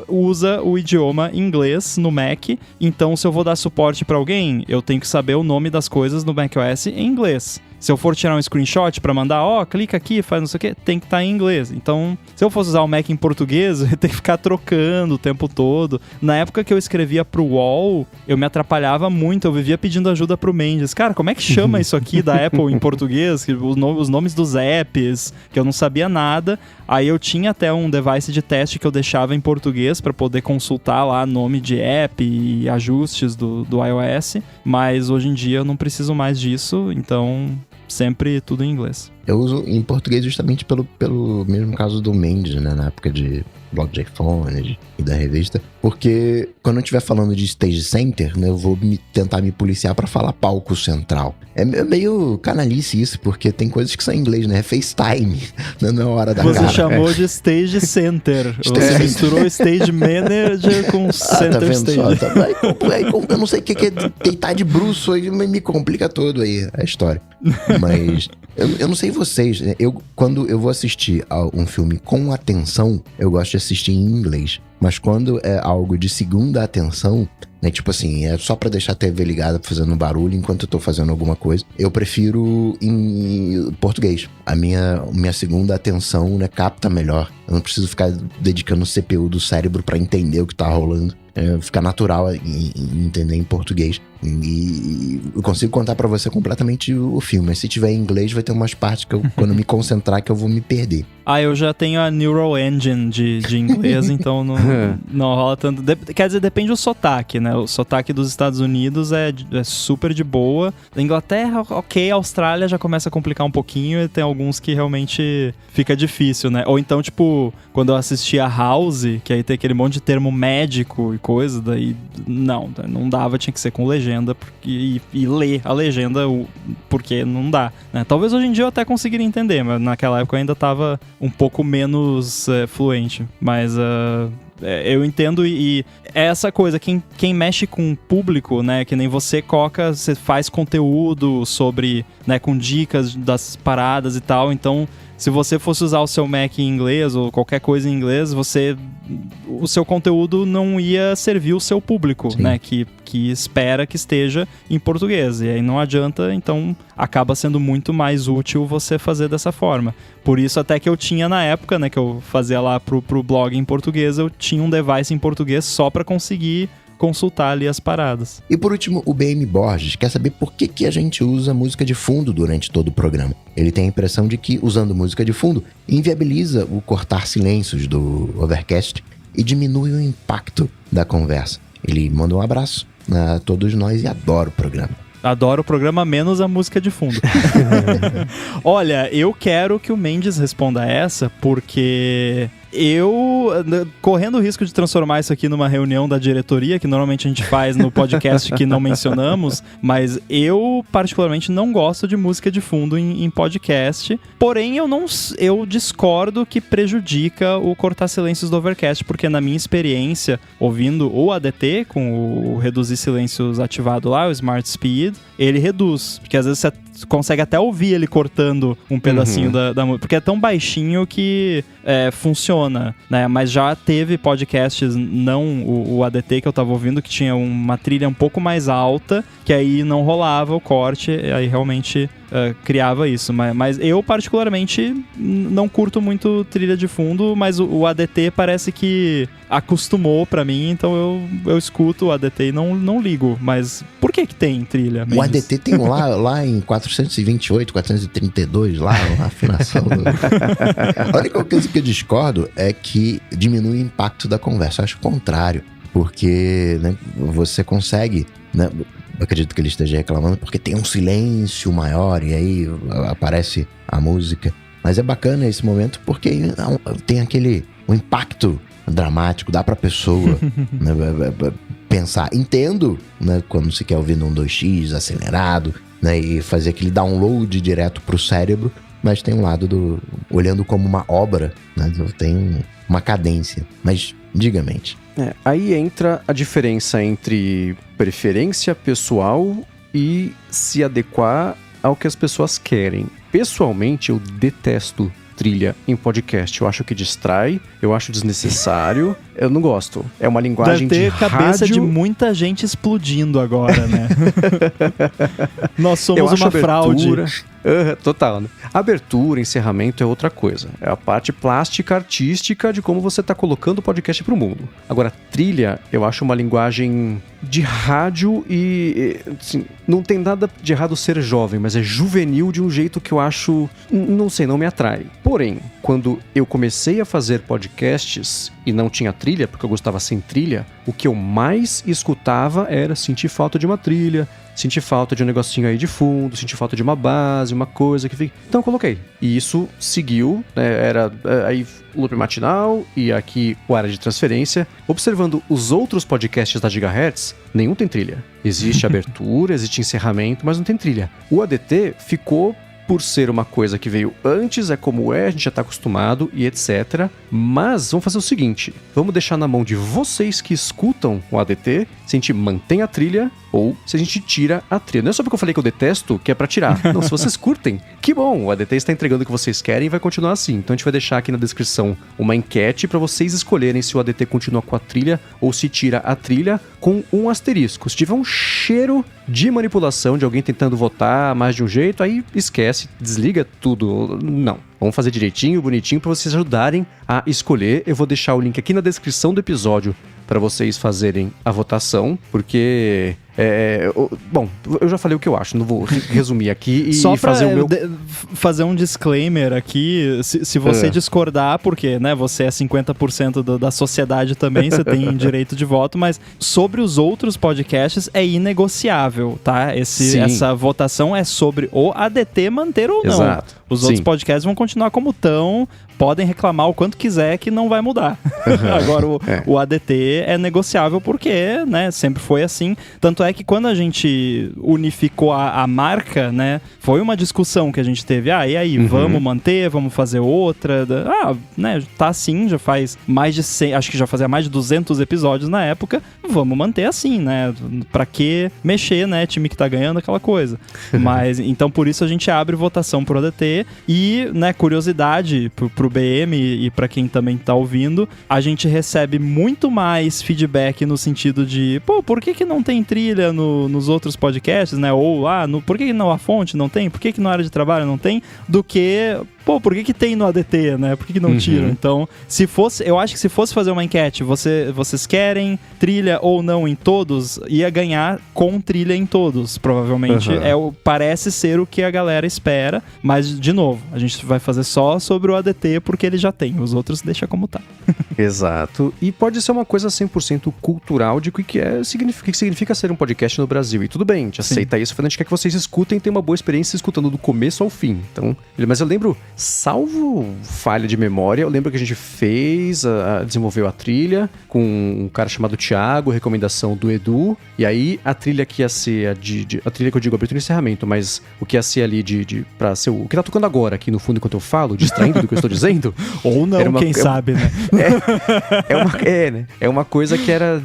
usa o idioma inglês no Mac, então se eu vou dar suporte pra alguém, eu tenho que saber o nome das coisas no macOS em inglês. Se eu for tirar um screenshot pra mandar, clica aqui, faz não sei o que, tem que estar em inglês. Então, se eu fosse usar o Mac em português, eu tenho que ficar trocando o tempo todo. Na época que eu escrevia pro UOL, eu me atrapalhava muito, eu vivia pedindo ajuda pro Mendes. Cara, como é que chama isso aqui da Apple em português? Os nomes dos apps, que eu não sabia nada. Aí eu tinha até um device de teste que eu deixava em português para poder consultar lá nome de app e ajustes do iOS, mas hoje em dia eu não preciso mais disso, então sempre tudo em inglês. Eu uso em português justamente pelo mesmo caso do Mendes, né, na época de blog de iPhone e da revista, porque quando eu estiver falando de Stage Center, né, eu vou tentar me policiar pra falar palco central. É meio canalice isso, porque tem coisas que são em inglês, né, é FaceTime, não é hora da cara. Você chamou de Stage Center, você misturou Stage Manager com Center tá vendo Stage. só? Eu não sei o que é deitar de bruço, aí me complica todo aí a história. Mas eu não sei vocês, né? Quando eu vou assistir a um filme com atenção, eu gosto de assistir em inglês. Mas quando é algo de segunda atenção, né, tipo assim, é só pra deixar a TV ligada fazendo barulho enquanto eu tô fazendo alguma coisa, eu prefiro em português. A minha segunda atenção, né, capta melhor. Eu não preciso ficar dedicando o CPU do cérebro pra entender o que tá rolando. Fica natural em entender em português. E eu consigo contar pra você completamente o filme. Mas se tiver em inglês, vai ter umas partes que quando eu me concentrar, que eu vou me perder. Eu já tenho a Neural Engine de inglês, então não rola tanto. Quer dizer, depende do sotaque, né? O sotaque dos Estados Unidos é super de boa. Da Inglaterra, ok. A Austrália já começa a complicar um pouquinho e tem alguns que realmente fica difícil, né? Ou então, tipo, quando eu assisti a House, que aí tem aquele monte de termo médico e coisa, daí não dava, tinha que ser com legenda e ler a legenda, porque não dá, né? Talvez hoje em dia eu até conseguiria entender, mas naquela época eu ainda tava um pouco menos fluente, mas eu entendo e é essa coisa, quem mexe com o público, né, que nem você, Coca, você faz conteúdo sobre, né, com dicas das paradas e tal, então se você fosse usar o seu Mac em inglês ou qualquer coisa em inglês, o seu conteúdo não ia servir o seu público, sim, né? Que espera que esteja em português. E aí não adianta, então acaba sendo muito mais útil você fazer dessa forma. Por isso até que eu tinha na época, né, que eu fazia lá pro blog em português, eu tinha um device em português só para conseguir consultar ali as paradas. E por último, o BM Borges quer saber por que a gente usa música de fundo durante todo o programa. Ele tem a impressão de que, usando música de fundo, inviabiliza o cortar silêncios do Overcast e diminui o impacto da conversa. Ele manda um abraço a todos nós e adora o programa. Adoro o programa, menos a música de fundo. Olha, eu quero que o Mendes responda essa, porque eu, correndo o risco de transformar isso aqui numa reunião da diretoria, que normalmente a gente faz no podcast que não mencionamos, mas eu particularmente não gosto de música de fundo em podcast, porém eu discordo que prejudica o cortar silêncios do Overcast, porque na minha experiência, ouvindo o ADT com o reduzir silêncios ativado lá, o Smart Speed, ele reduz, porque às vezes você consegue até ouvir ele cortando um pedacinho da música, porque é tão baixinho que funciona, né? Mas já teve podcasts, não o ADT que eu tava ouvindo, que tinha uma trilha um pouco mais alta, que aí não rolava o corte, aí realmente criava isso. Mas eu particularmente não curto muito trilha de fundo, mas o ADT parece que acostumou pra mim, então eu escuto o ADT e não ligo. Mas por que tem trilha? O ADT tem lá em 428, 432, lá a afinação. A única coisa que eu discordo é que diminui o impacto da conversa. Eu acho o contrário, porque, né, você consegue, né, eu acredito que ele esteja reclamando porque tem um silêncio maior e aí aparece a música. Mas é bacana esse momento porque tem o impacto dramático, dá pra pessoa né, pensar. Entendo, né, quando se quer ouvir num 2x acelerado, né, e fazer aquele download direto pro cérebro, mas tem um lado olhando como uma obra, né, tem uma cadência. Mas diga-mente. Aí entra a diferença entre preferência pessoal e se adequar ao que as pessoas querem. Pessoalmente, eu detesto trilha em podcast. Eu acho que distrai, eu acho desnecessário, eu não gosto. É uma linguagem de rádio... Deve ter cabeça de muita gente explodindo agora, né? Nós somos uma fraude. Total, né? Abertura, encerramento é outra coisa. É a parte plástica, artística de como você tá colocando o podcast pro mundo. Agora, trilha, eu acho uma linguagem de rádio e assim, não tem nada de errado ser jovem, mas é juvenil de um jeito que eu acho, não sei, não me atrai. Porém, quando eu comecei a fazer podcasts e não tinha trilha, porque eu gostava sem trilha, o que eu mais escutava era sentir falta de uma trilha, sentir falta de um negocinho aí de fundo, sentir falta de uma base, uma coisa que fica... Então eu coloquei. E isso seguiu, né? Era aí loop matinal e aqui o área de transferência. Observando os outros podcasts da Gigahertz, nenhum tem trilha. Existe abertura, existe encerramento, mas não tem trilha. O ADT ficou... por ser uma coisa que veio antes, é como a gente já está acostumado e etc. Mas vamos fazer o seguinte, vamos deixar na mão de vocês que escutam o ADT, se a gente mantém a trilha ou se a gente tira a trilha. Não é só porque eu falei que eu detesto que é pra tirar. Não, se vocês curtem, que bom, o ADT está entregando o que vocês querem e vai continuar assim. Então a gente vai deixar aqui na descrição uma enquete pra vocês escolherem se o ADT continua com a trilha ou se tira a trilha, com um asterisco. Se tiver um cheiro de manipulação, de alguém tentando votar mais de um jeito, aí esquece, desliga tudo. Não. Vamos fazer direitinho, bonitinho, pra vocês ajudarem a escolher. Eu vou deixar o link aqui na descrição do episódio para vocês fazerem a votação, porque... bom, eu já falei o que eu acho, não vou resumir aqui e só fazer o meu... fazer um disclaimer aqui, se você discordar, porque né, você é 50% da sociedade também, você tem direito de voto, mas sobre os outros podcasts é inegociável, tá? Essa votação é sobre o ADT manter ou não. Exato. Os outros podcasts vão continuar como estão, podem reclamar o quanto quiser que não vai mudar. Agora, o ADT é negociável porque, né, sempre foi assim. Tanto é que quando a gente unificou a marca, né, foi uma discussão que a gente teve. E aí, vamos manter, vamos fazer outra? Né, tá assim, já faz mais de 100, acho que já fazia mais de 200 episódios na época, vamos manter assim, né? Pra que mexer, né? Time que tá ganhando, aquela coisa. Mas, então, por isso a gente abre votação pro ADT e, né, curiosidade pro BM e pra quem também tá ouvindo, a gente recebe muito mais feedback no sentido de, por que não tem trilha nos outros podcasts, né? Ou, por que não a fonte não tem? Por que na área de trabalho não tem? Do que... por que tem no ADT, né? Por que não tiram? Então, eu acho que se fosse fazer uma enquete, vocês querem trilha ou não em todos, ia ganhar com trilha em todos, provavelmente. Parece ser o que a galera espera, mas, de novo, a gente vai fazer só sobre o ADT porque ele já tem, os outros deixa como tá. Exato, e pode ser uma coisa 100% cultural de o que significa ser um podcast no Brasil, e tudo bem, a gente aceita isso, a gente quer que vocês escutem e tenham uma boa experiência escutando do começo ao fim. Então, mas eu lembro... Salvo falha de memória, eu lembro que a gente desenvolveu a trilha com um cara chamado Thiago, recomendação do Edu, e aí a trilha que ia ser a trilha que eu digo abertura e encerramento, mas o que ia ser ali pra ser o que tá tocando agora aqui no fundo enquanto eu falo, distraindo do que eu estou dizendo. Ou não, quem sabe, né? É uma coisa que era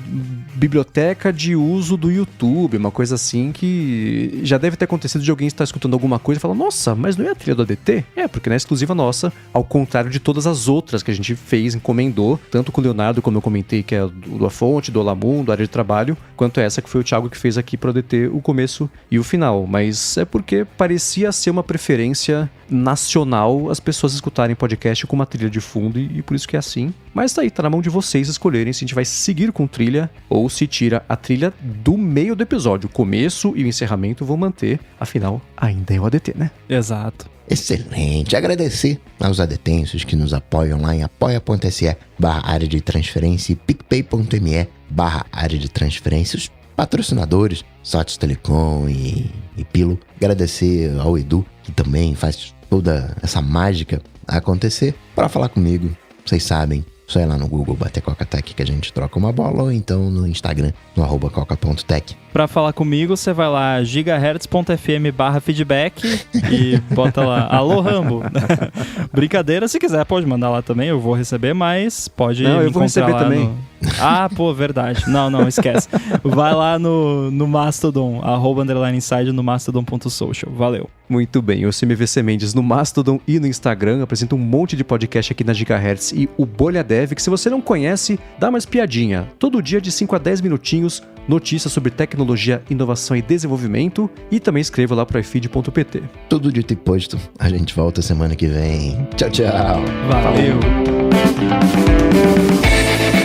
biblioteca de uso do YouTube, uma coisa assim que já deve ter acontecido de alguém estar escutando alguma coisa e falar, nossa, mas não é a trilha do ADT? Porque não é exclusiva nossa, ao contrário de todas as outras que a gente fez, encomendou, tanto com o Leonardo, como eu comentei, que é do A Fonte, do Olamun, do Área de Trabalho, quanto essa que foi o Thiago que fez aqui para o ADT o começo e o final. Mas é porque parecia ser uma preferência nacional as pessoas escutarem podcast com uma trilha de fundo e por isso que é assim. Mas tá aí, tá na mão de vocês escolherem se a gente vai seguir com trilha ou se tira a trilha do meio do episódio. O começo e o encerramento vão manter, afinal, ainda é o ADT, né? Exato. Excelente. Agradecer aos adetensos que nos apoiam lá em apoia.se/área de transferência e picpay.me/área de transferência. Os patrocinadores, Sotes Telecom e Pilo. Agradecer ao Edu, que também faz toda essa mágica acontecer. Para falar comigo, vocês sabem, só ir lá no Google, bater Coca-Tech que a gente troca uma bola, ou então no Instagram, no @coca.tech. Pra falar comigo, você vai lá gigahertz.fm/feedback e bota lá, alô Rambo. Brincadeira, se quiser pode mandar lá também, eu vou receber, mas pode me eu vou receber lá também. Verdade. Não, esquece. Vai lá no Mastodon, @inside no mastodon.social. Valeu. Muito bem, eu sou MVC Mendes no Mastodon e no Instagram, apresento um monte de podcast aqui na Gigahertz e o Bolha Dev, que se você não conhece, dá uma espiadinha. Todo dia de 5 a 10 minutinhos, notícias sobre tecnologia, inovação e desenvolvimento, e também escreva lá pro ifeed.pt. Tudo dito e posto, a gente volta semana que vem. Tchau, tchau. Valeu. Falou.